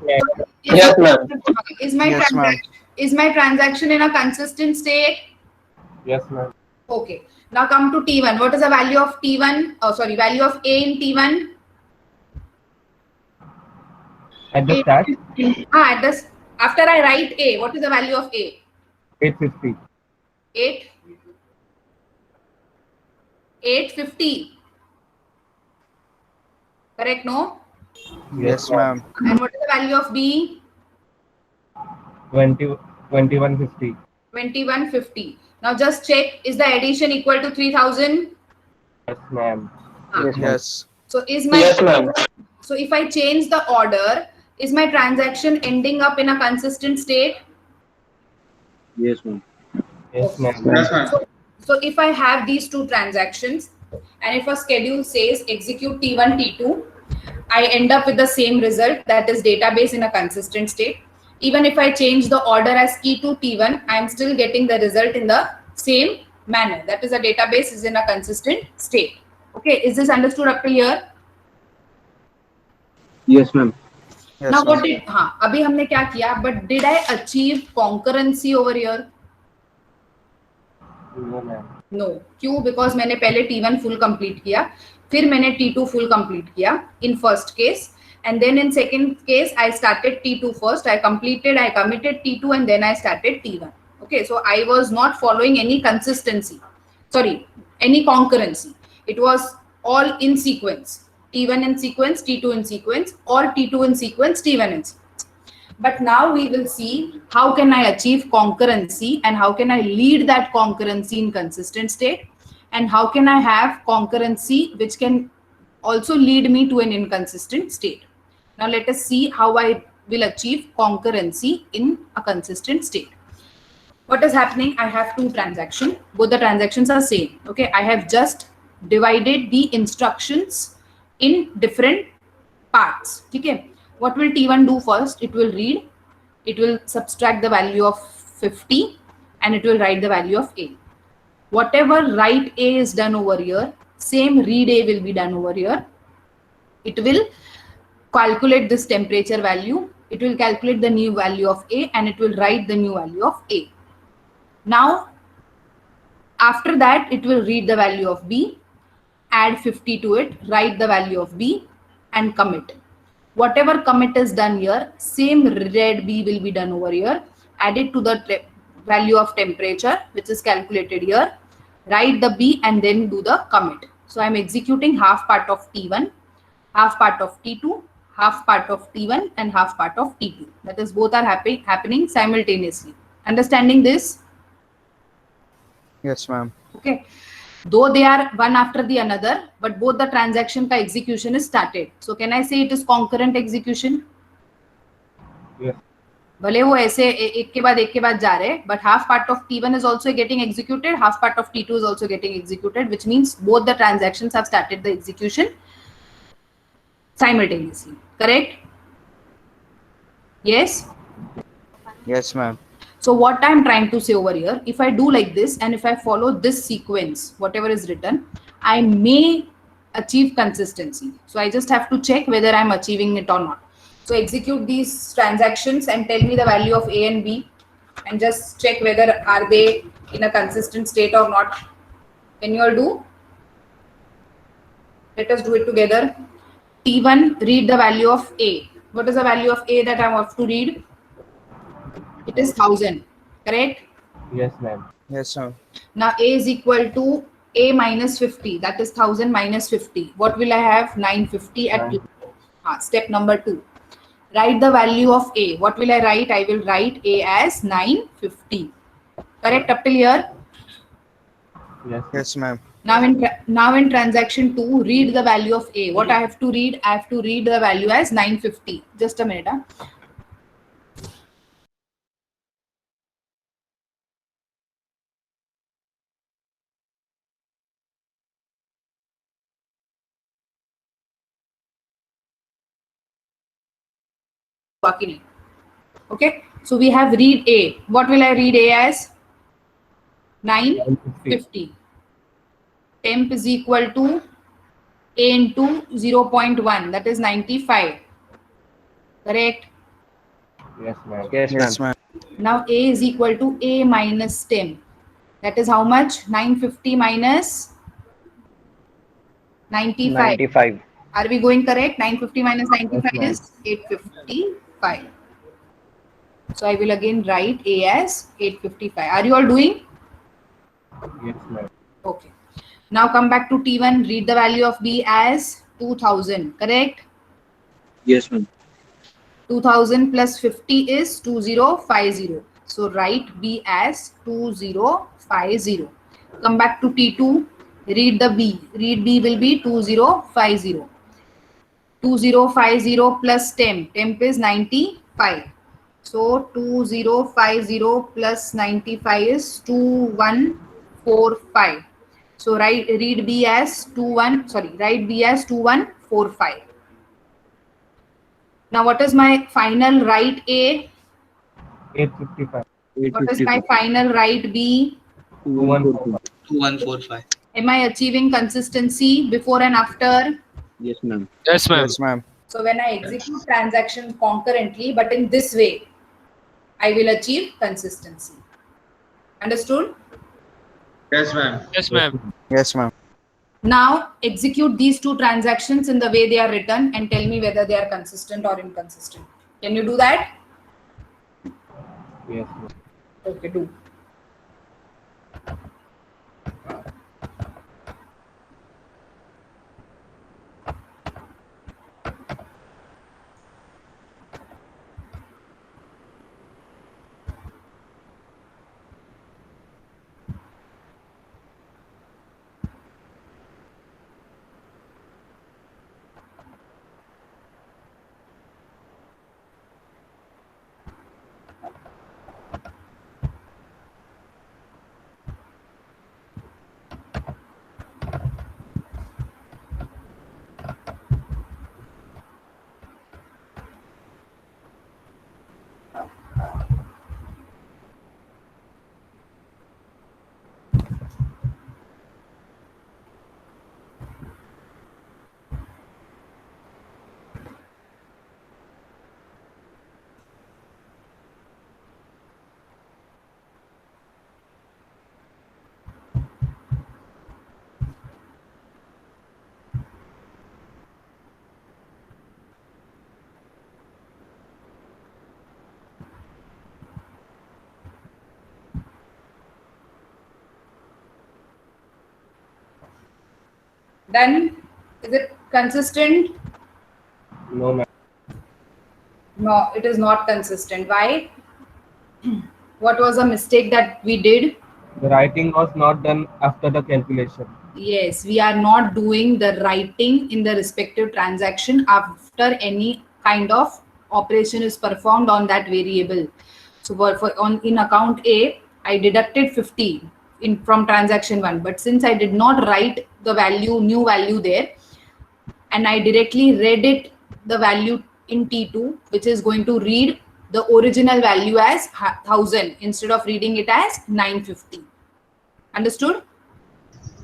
Yes, ma'am. Is my Yes, ma'am. is my transaction in a consistent state? Yes, ma'am. Okay. Now come to T1. What is the value of T1? Oh, sorry, value of A in T1? At the start, At this, after I write A, what is the value of A? 850. 850. Correct, no? Yes, ma'am. And what is the value of B? 2150. 2150. Now just check, is the addition equal to 3000? Yes, ma'am. Yes. So is my Yes, ma'am. so if I change the order, is my transaction ending up in a consistent state? Yes, ma'am. Yes, ma'am. So if I have these two transactions and if a schedule says execute T1, T2, I end up with the same result, that is database in a consistent state. Even if I change the order as T2, T1, I am still getting the result in the same manner. That is, a database is in a consistent state. Okay, is this understood up to here? Yes, ma'am. Yes, Now what ma'am. did अभी हमने क्या किया? But did I achieve concurrency over here? No, ma'am. No. क्यों? Because मैंने पहले T1 full complete किया, फिर मैंने T2 full complete किया in first case, and then in second case I started T2 first. I completed, I committed T2, and then I started T1. Okay, so I was not following any consistency. Sorry, any concurrency. It was all in sequence. T1 in sequence, T2 in sequence, or T2 in sequence, T1 in sequence. But now we will see how can I achieve concurrency and how can I lead that concurrency in consistent state, and how can I have concurrency which can also lead me to an inconsistent state. Now let us see how I will achieve concurrency in a consistent state. What is happening? I have two transactions. Both the transactions are same. Okay, I have just divided the instructions in different parts. Okay, what will T1 do first? It will read, it will subtract the value of 50, and it will write the value of A. Whatever write A is done over here, same read A will be done over here. It will calculate this temperature value, it will calculate the new value of A, and it will write the new value of A. Now, after that, it will read the value of B, add 50 to it, write the value of B, and commit. Whatever commit is done here, same read B will be done over here. Add it to the value of temperature, which is calculated here. Write the B and then do the commit. So I'm executing half part of T1, half part of T2, half part of T1 and half part of T2. That is, both are happening simultaneously. Understanding this? Yes, ma'am. Okay. Though they are one after the another, but both the transaction ka execution is started. So can I say it is concurrent execution? Yes. भले वो ऐसे एक के बाद जा रहे, but half part of T1 is also getting executed, half part of T2 is also getting executed, which means both the transactions have started the execution simultaneously. Correct? Yes? Yes, ma'am. So what I'm trying to say over here, if I do like this and if I follow this sequence, whatever is written, I may achieve consistency. So I just have to check whether I'm achieving it or not. So execute these transactions and tell me the value of A and B and just check whether are they in a consistent state or not. Can you all do? Let us do it together. T1, read the value of A. What is the value of A that I have to read? It is 1000, correct? Yes, ma'am. Yes, ma'am. Now A is equal to A minus 50, that is 1000 minus 50. What will I have? 950 at step number 2. Write the value of A. What will I write? I will write A as 950. Correct up till here? Yes. Yes, ma'am. Now in transaction 2, read the value of A. What I have to read? I have to read the value as 950. Just a minute. Okay, so we have read A. What will I read A as? 950. Temp is equal to A into 0.1, that is 95. Correct? Yes, ma'am. Yes, ma'am. Now A is equal to A minus temp. That is how much? 950 minus 95. 95. Are we going correct? 950 minus 95 Yes, ma'am. is 855. So I will again write A as 855. Are you all doing? Yes, ma'am. Okay. Now come back to T1. Read the value of B as 2000. Correct? Yes, ma'am. 2000 plus 50 is 2050. So write B as 2050. Come back to T2. Read the B. Read B will be 2050. 2050 plus temp. Temp is 95. So 2050 plus 95 is 2145. So write B as 2145. Now what is my final write A? 855. What is my final write B? 2145. 2145. Am I achieving consistency before and after? Yes, ma'am. Yes, ma'am. Yes, ma'am. So when I execute transactions concurrently, but in this way, I will achieve consistency. Understood? Yes, ma'am. Yes, ma'am. Yes, ma'am. Now execute these two transactions in the way they are written and tell me whether they are consistent or inconsistent. Can you do that? Yes, ma'am. Okay, do. Done? Is it consistent? No, ma'am. No, it is not consistent. Why? What was a mistake that we did? The writing was not done after the calculation. Yes, we are not doing the writing in the respective transaction after any kind of operation is performed on that variable. So in account A, I deducted 50 from transaction 1, but since I did not write the value, new value there, and I directly read it, the value in T2, which is going to read the original value as 1000 instead of reading it as 950. Understood?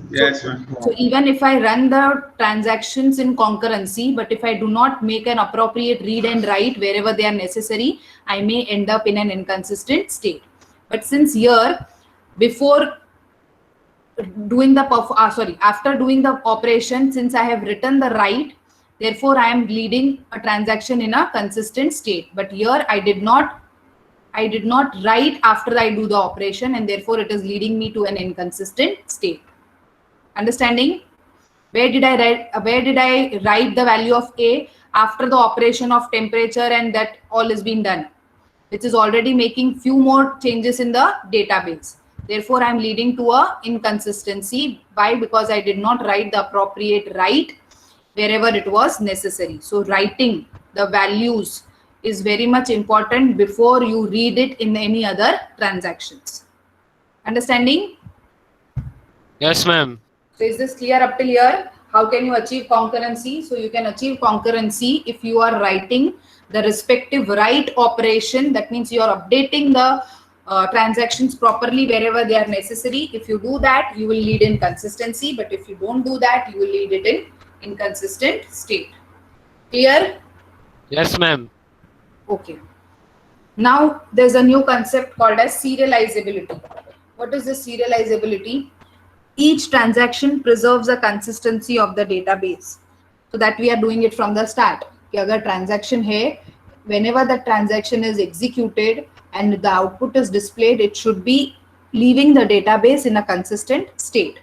Yes, ma'am. So even if I run the transactions in concurrency, but if I do not make an appropriate read and write wherever they are necessary, I may end up in an inconsistent state. But since here, before doing the after doing the operation, since I have written the write, therefore I am leading a transaction in a consistent state. But here I did not write after I do the operation, and therefore it is leading me to an inconsistent state. Understanding? Where did I write the value of A after the operation of temperature, and that all is been done, which is already making few more changes in the database. Therefore, I am leading to a inconsistency. Why? Because I did not write the appropriate write wherever it was necessary. So writing the values is very much important before you read it in any other transactions. Understanding? Yes, ma'am. So is this clear up till here? How can you achieve concurrency? So you can achieve concurrency if you are writing the respective write operation. That means you are updating the transactions properly wherever they are necessary. If you do that, you will lead in consistency. But if you don't do that, you will lead it in inconsistent state. Clear? Yes, ma'am. Okay. Now there's a new concept called as serializability. What is this serializability? Each transaction preserves a consistency of the database. So that we are doing it from the start. कि अगर transaction है, whenever the transaction is executed and the output is displayed, it should be leaving the database in a consistent state.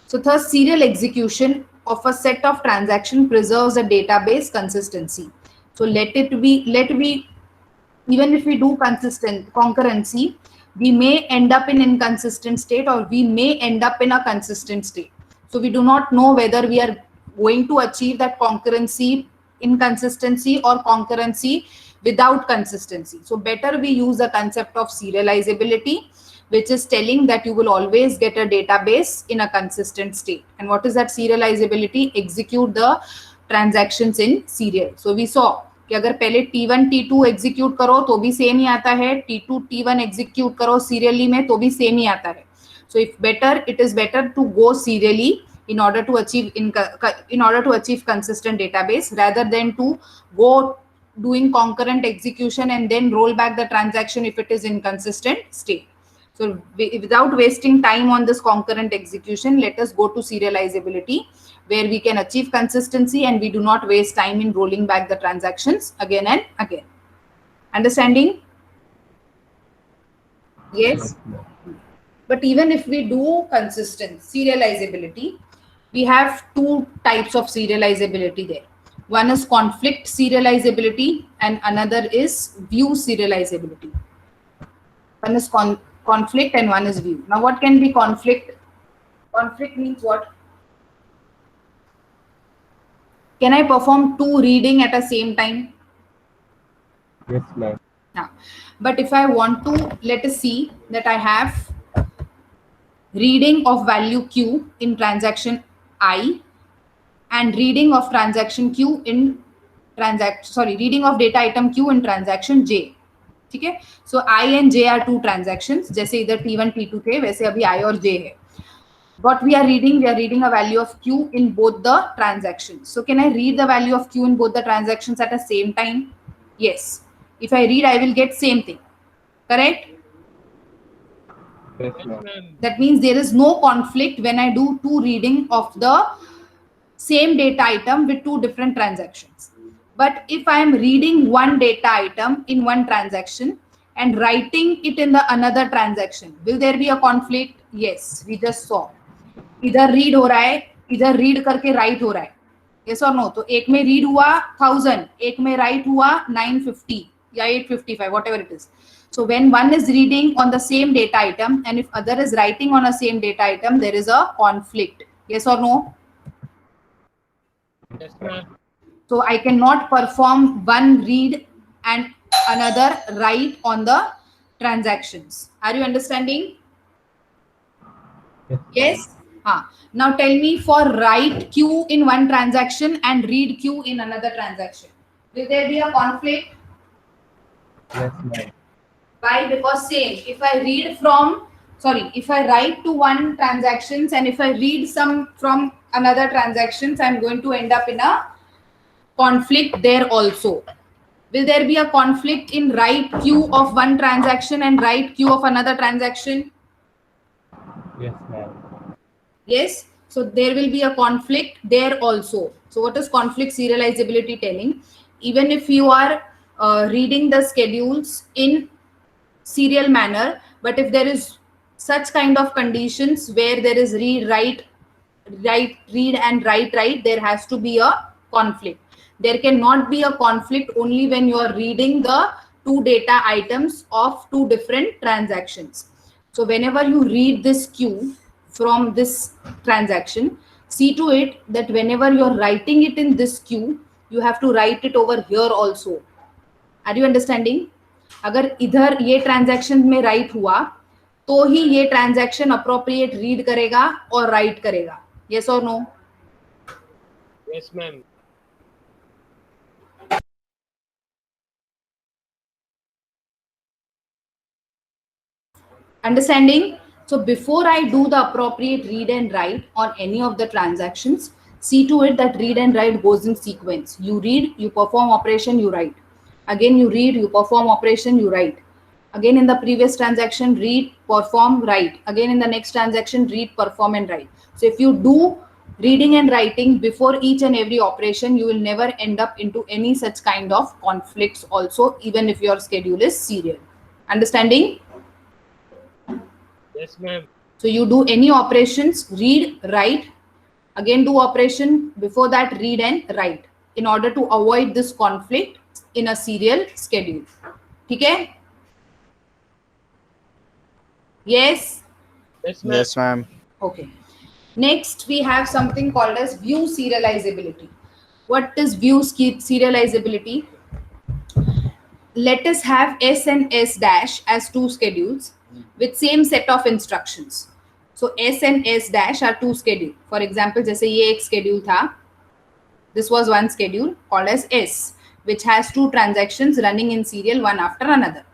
So thus serial execution of a set of transaction preserves a database consistency. So let be, even if we do consistent concurrency, we may end up in inconsistent state, or we may end up in a consistent state. So we do not know whether we are going to achieve that concurrency, inconsistency, or concurrency without consistency. So better we use the concept of serializability, which is telling that you will always get a database in a consistent state. And what is that serializability? Execute the transactions in serial. So we saw कि अगर पहले T1 T2 execute करो तो भी same ही आता है, T2 T1 execute करो serially में तो भी सेम ही आता है. So it is better to go serially in order to achieve consistent database, rather than to go doing concurrent execution and then roll back the transaction if it is inconsistent state. So without wasting time on this concurrent execution, let us go to serializability, where we can achieve consistency and we do not waste time in rolling back the transactions again and again. Understanding? Yes. But even if we do consistent serializability, we have two types of serializability there. One is conflict serializability and another is view serializability. One is conflict and one is view. Now what can be conflict? Conflict means what? Can I perform two reading at the same time? Yes, ma'am. Yeah. But if I want to, let us see that I have reading of value Q in transaction I and reading of transaction Q in reading of data item Q in transaction J. ठीक है? So I and J are two transactions. जैसे इधर T1 T2 थे वैसे अभी I और J है. What we are reading a value of Q in both the transactions. So can I read the value of Q in both the transactions at the same time? Yes. If I read, I will get same thing. Correct? Yes, ma'am. That means there is no conflict when I do two reading of the same data item with two different transactions. But if I am reading one data item in one transaction and writing it in the another transaction, will there be a conflict? Yes, we just saw. इधर read हो रहा है इधर read करके right हो रहा है, yes और नो? तो एक में रीड हुआ 1000, एक में राइट हुआ 950 या 855, whatever it is. So when one is reading on the same data item and if other is writing on a same data item, there is a conflict, yes or no? Yes, ma'am. So I cannot perform one read and another write on the transactions. Are you understanding? Yes. Now tell me, for write Q in one transaction and read Q in another transaction, will there be a conflict? Yes, ma'am. Why? Because same, if I read from, sorry, if I write to one transactions and if I read some from another transactions, I'm going to end up in a conflict there also. Will there be a conflict in write Q of one transaction and write Q of another transaction? Yes, ma'am. Yes. So there will be a conflict there also. So what is conflict serializability telling? Even if you are reading the schedules in serial manner, but if there is such kind of conditions where there is read and write, there has to be a conflict. There cannot be a conflict only when you are reading the two data items of two different transactions. So whenever you read this Q from this transaction, see to it that whenever you are writing it in this Q, you have to write it over here also. Are you understanding? अगर इधर ये transaction में right हुआ तो ही ये transaction appropriate read करेगा और right करेगा, यस और no? Yes, ma'am. Understanding? So before I do the appropriate read and write on any of the transactions, see to it that read and write goes in sequence. You read, you perform operation, you write. Again you read, you perform operation, you write. Again in the previous transaction, read, perform, write. Again in the next transaction, read, perform and write. So if you do reading and writing before each and every operation, you will never end up into any such kind of conflicts also, even if your schedule is serial. Understanding? Yes, ma'am. So you do any operations, read, write, again do operation, before that read and write, in order to avoid this conflict in a serial schedule. Okay? Yes? Yes, ma'am. Yes, ma'am. Okay. Next, we have something called as view serializability. What is view serializability? Let us have S and S dash as two schedules with same set of instructions. So S and S dash are two schedules. For example, जैसे ये एक schedule था. This was one schedule called as S, which has two transactions running in serial one after another.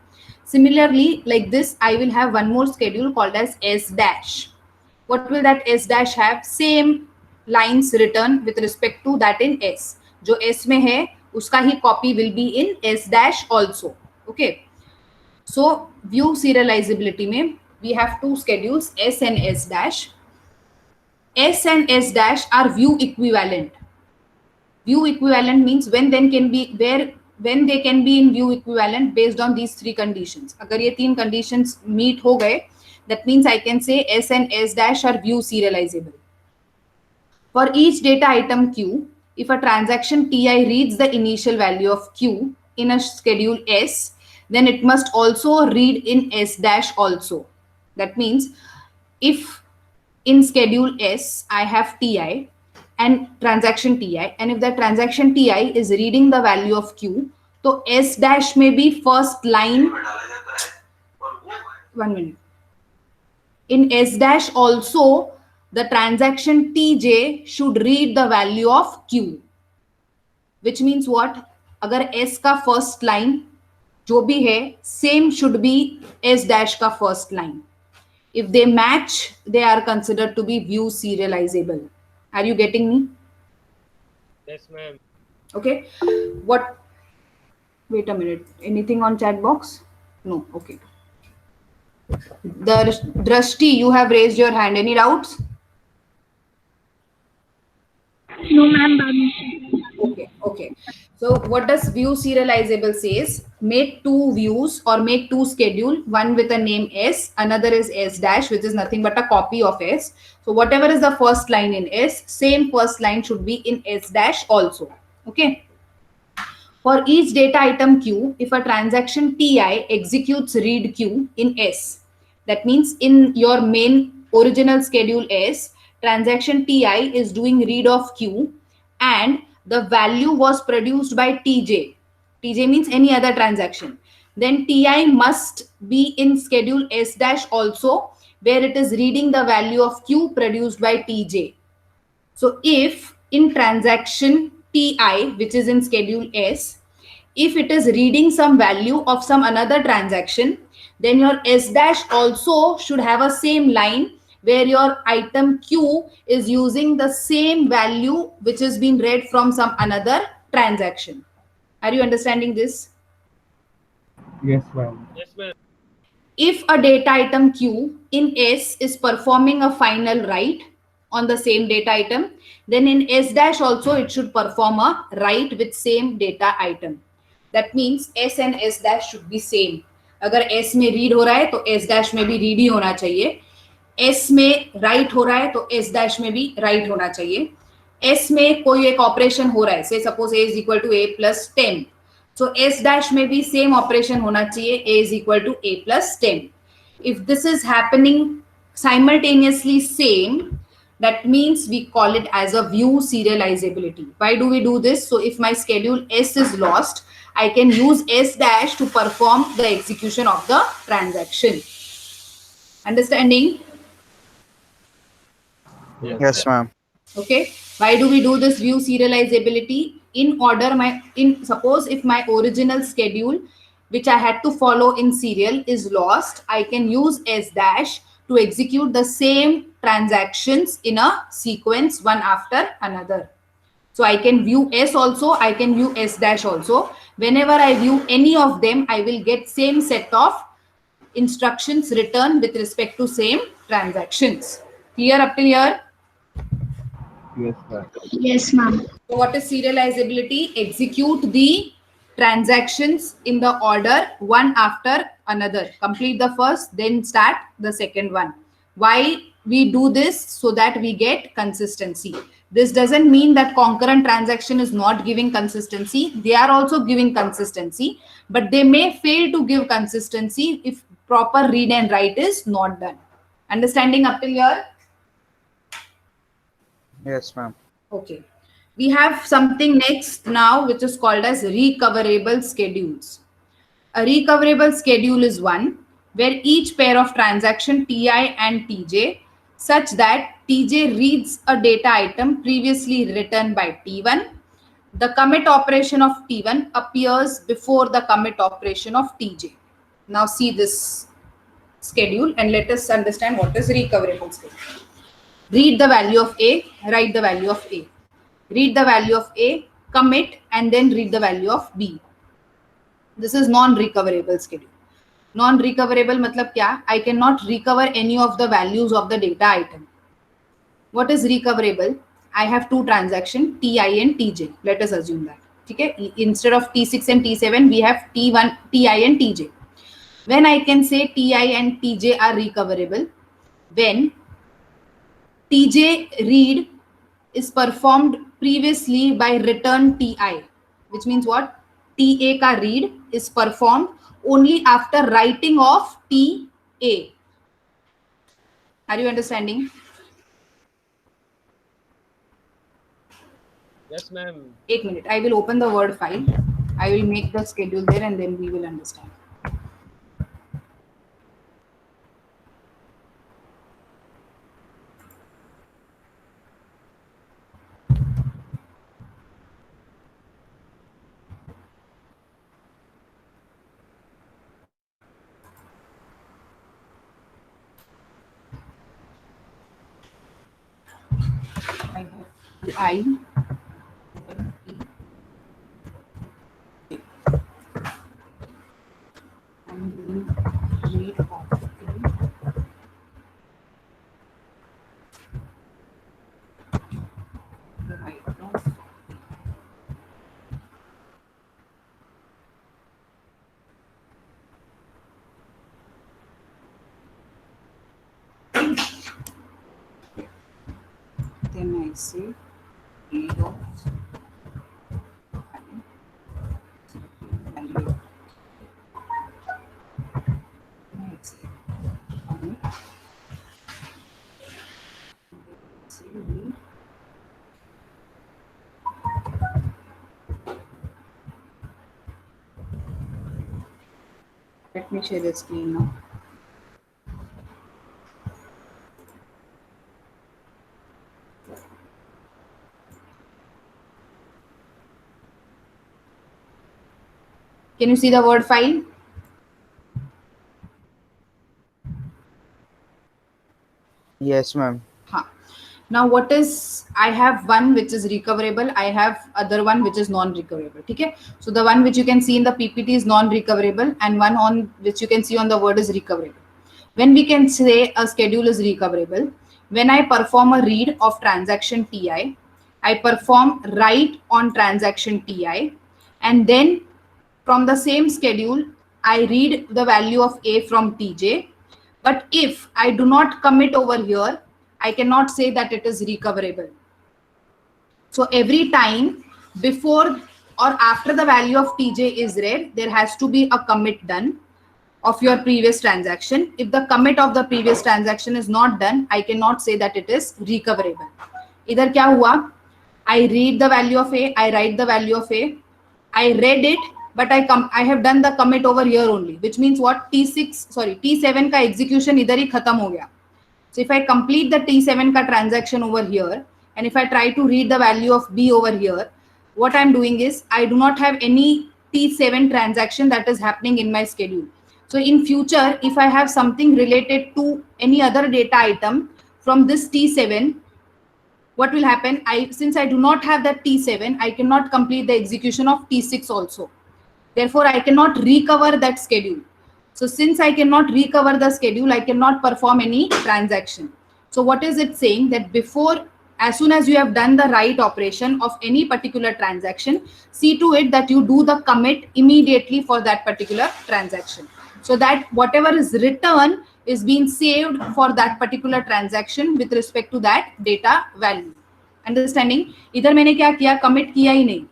Similarly, like this, I will have one more schedule called as S dash. What will that S dash have? Same lines written with respect to that in S. जो S में है, उसका ही copy will be in S dash also. Okay. So view serializability में we have two schedules, S and S dash. S and S dash are view equivalent. View equivalent means when they can be in view equivalent based on these three conditions. अगर ये तीन conditions meet हो गए, that means I can say S and S dash are view serializable. For each data item Q, if a transaction Ti reads the initial value of Q in a schedule S, then it must also read in S dash also. That means if in schedule S I have Ti and transaction Ti, and if the transaction Ti is reading the value of Q, so S dash may be first line. 1 minute. In S dash also, the transaction Tj should read the value of Q, which means what? अगर S का first line जो भी है, same should be S dash का first line. If they match, they are considered to be view serializable. Are you getting me? Yes, ma'am. Okay. What? Wait a minute. Anything on chat box? No. Okay. The Drashti, you have raised your hand. Any doubts? No, ma'am. Okay. Okay. So what does view serializable says? Make two views or make two schedule, one with a name S, another is S dash, which is nothing but a copy of S. So whatever is the first line in S, same first line should be in S dash also. Okay. For each data item Q, if a transaction Ti executes read Q in S, that means in your main original schedule S, transaction Ti is doing read of Q and the value was produced by Tj. Tj means any other transaction. Then Ti must be in schedule S dash also, where it is reading the value of Q produced by Tj. So if in transaction Ti, which is in schedule S, if it is reading some value of some another transaction, then your S dash also should have a same line where your item Q is using the same value which has been read from some another transaction. Are you understanding this? Yes, ma'am. Yes, ma'am. If a data item Q in S is performing a final write on the same data item, then in S dash also it should perform a write with same data item. That means S and S dash should be same. अगर S में read हो रहा है तो S dash में भी read ही होना चाहिए. S में write हो रहा है तो S dash में भी write होना चाहिए. S में कोई एक ऑपरेशन हो रहा है, say suppose A is equal to A plus 10. So S dash में भी same operation होना चाहिए, A is equal to A plus 10. If this is happening simultaneously same, that means we call it as a view serializability. Why do we do this? So if my schedule S is lost, I can use S dash to perform the execution of the transaction. Understanding? Yes, ma'am. Okay. Why do we do this view serializability? In order, suppose if my original schedule which I had to follow in serial is lost, I can use S dash to execute the same transactions in a sequence one after another. So I can view S also, I can view S dash also. Whenever I view any of them, I will get same set of instructions returned with respect to same transactions. Clear up till here? Yes, ma'am. Yes, ma'am. So what is serializability? Execute the transactions in the order one after another. Complete the first, then start the second one. Why we do this? So that we get consistency. This doesn't mean that concurrent transaction is not giving consistency. They are also giving consistency, but they may fail to give consistency if proper read and write is not done. Understanding up till here? Yes, ma'am. Okay. We have something next now which is called as recoverable schedules. A recoverable schedule is one where each pair of transaction Ti and Tj such that Tj reads a data item previously written by T1. The commit operation of T1 appears before the commit operation of Tj. Now see this schedule and let us understand what is recoverable schedule. Read the value of A, write the value of A. Read the value of A, commit, and then read the value of B. This is non-recoverable schedule. Non-recoverable matlab kya? I cannot recover any of the values of the data item. What is recoverable? I have two transactions, Ti and Tj. Let us assume that. Okay? Instead of T6 and T7, we have T1, Ti and Tj. When I can say Ti and Tj are recoverable, when Tj read is performed previously by return Ti, which means what? Ta ka read is performed only after writing of Ta. Are you understanding? Yes, ma'am. 1 minute. I will open the Word file. I will make the schedule there and then we will understand. I am doing read of the write of I say read of value. I say read. Let me share the screen now. Can you see the word file? Yes, ma'am. Huh. Now what is, I have one which is recoverable, I have other one which is non-recoverable. Okay, so the one which you can see in the PPT is non-recoverable, and one on which you can see on the word is recoverable. When we can say a schedule is recoverable, when I perform a read of transaction TI, I perform write on transaction TI, and then from the same schedule, I read the value of A from TJ. But if I do not commit over here, I cannot say that it is recoverable. So every time before or after the value of TJ is read, there has to be a commit done of your previous transaction. If the commit of the previous transaction is not done, I cannot say that it is recoverable. Idhar kya hua? I read the value of A, I write the value of A, I read it, but I have done the commit over here only, which means what? T7 का execution इधर ही खत्म हो गया. So if I complete the T7 का transaction over here, and if I try to read the value of B over here, what I'm doing is I do not have any T7 transaction that is happening in my schedule. So in future, if I have something related to any other data item from this T7, what will happen? Since I do not have that T7, I cannot complete the execution of T6 also. Therefore, I cannot recover that schedule. So since I cannot recover the schedule, I cannot perform any transaction. So what is it saying? That before, as soon as you have done the write operation of any particular transaction, see to it that you do the commit immediately for that particular transaction, so that whatever is returned is being saved for that particular transaction with respect to that data value. Understanding? Idhar मैंने क्या किया? Commit किया ही नहीं.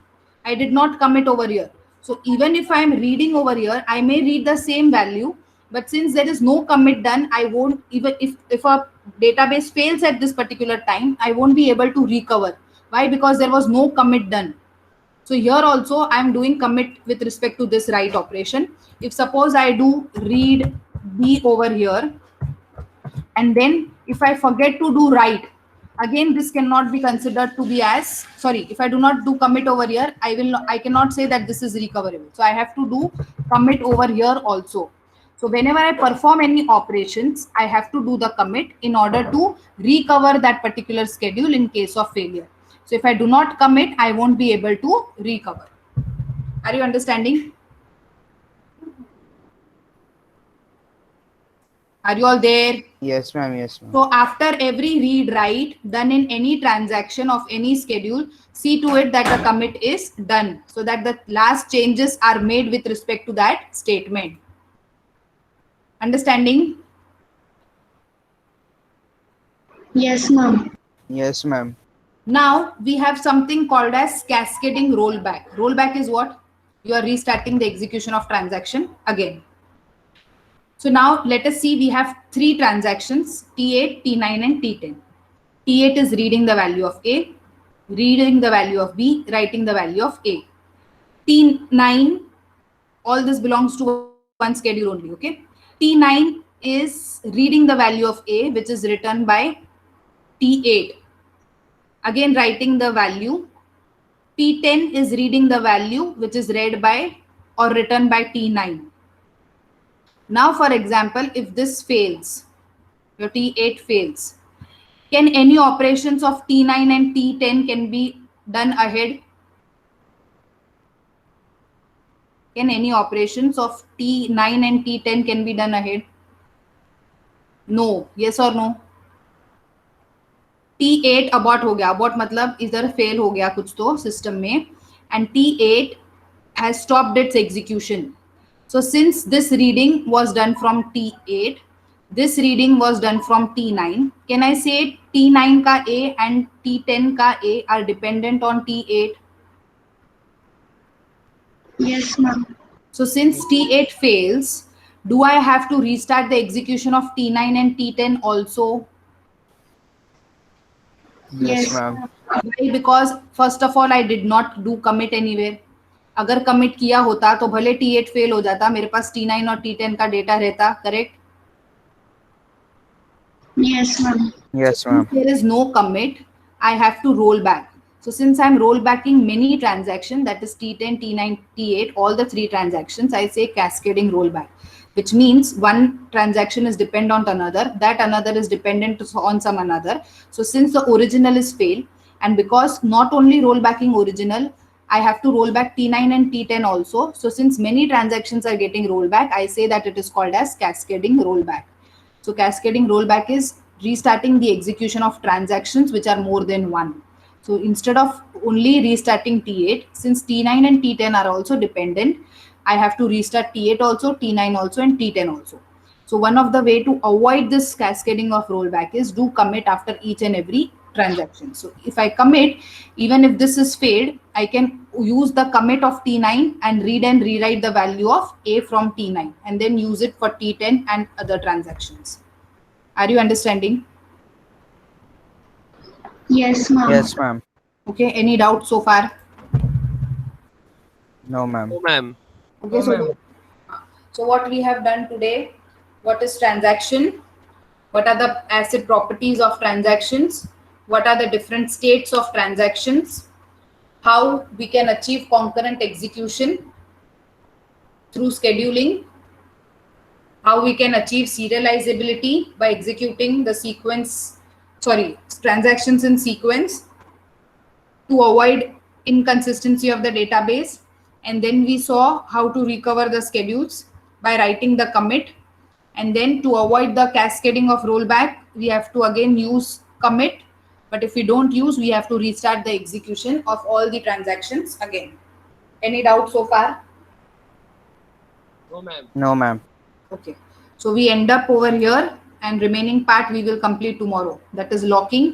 I did not commit over here. So even if I am reading over here, I may read the same value, but since there is no commit done, I won't, even if a database fails at this particular time, I won't be able to recover. Why? Because there was no commit done. So here also I am doing commit with respect to this write operation. If suppose I do read B over here, and then if I forget to do write, again this cannot be considered to be as, if I do not do commit over here, I cannot say that this is recoverable. So I have to do commit over here also. So whenever I perform any operations, I have to do the commit in order to recover that particular schedule in case of failure. So if I do not commit, I won't be able to recover. Are you understanding? Are you all there? Yes, ma'am. Yes, ma'am. So after every read write done in any transaction of any schedule, see to it that the commit is done, so that the last changes are made with respect to that statement. Understanding? Yes, ma'am. Yes, ma'am. Now we have something called as cascading rollback. Rollback is what? You are restarting the execution of transaction again. So now let us see, we have three transactions, T8, T9 and T10. T8 is reading the value of A, reading the value of B, writing the value of A. T9, all this belongs to one schedule only, okay? T9 is reading the value of A, which is written by T8. Again, writing the value. T10 is reading the value, which is read by or written by T9. Now, for example, if this fails, your T8 fails, can any operations of T9 and T10 can be done ahead? Can any operations of T9 and T10 can be done ahead? No. Yes or no? T8 abort हो गया. Abort मतलब इधर fail हो गया कुछ तो system में, and T8 has stopped its execution. So since this reading was done from T8, This reading was done from T9. Can I say T9 ka A and T10 ka A are dependent on T8? Yes, ma'am. So since T8 fails, do I have to restart the execution of T9 and T10 also? Yes, Yes. ma'am. Why? Because first of all, I did not do commit anywhere. अगर commit किया होता तो भले T8 fail हो जाता, मेरे पास T9 और T10 का data रहता, correct? Yes, ma'am. Yes, Since ma'am. there is no commit, I have to roll back. So since I'm roll backing many transactions, that is T10, T9, T8, all the three transactions, I say cascading rollback, which means one transaction is dependent on another, that another is dependent on some another. So since the original is failed, and because not only rollbacking original, I have to roll back T9 and T10 also. So since many transactions are getting rollback, I say that it is called as cascading rollback. So cascading rollback is restarting the execution of transactions which are more than one. So instead of only restarting T8, since T9 and T10 are also dependent, I have to restart T8 also, T9 also, and T10 also. So one of the way to avoid this cascading of rollback is do commit after each and every transaction. So if I commit, even if this is failed, I can use the commit of T9 and read and rewrite the value of A from T9 and then use it for T10 and other transactions. Are you understanding? Yes, ma'am. Yes, ma'am. Okay, any doubt so far? No, ma'am. No, ma'am. Okay, so what we have done today, what is transaction? What are the asset properties of transactions? What are the different states of transactions? How we can achieve concurrent execution through scheduling? How we can achieve serializability by executing the transactions in sequence to avoid inconsistency of the database. And then we saw how to recover the schedules by writing the commit. And then to avoid the cascading of rollback, we have to again use commit. But if we don't use, we have to restart the execution of all the transactions again. Any doubt so far? No, ma'am. No, ma'am. Okay. So we end up over here and remaining part we will complete tomorrow. That is locking.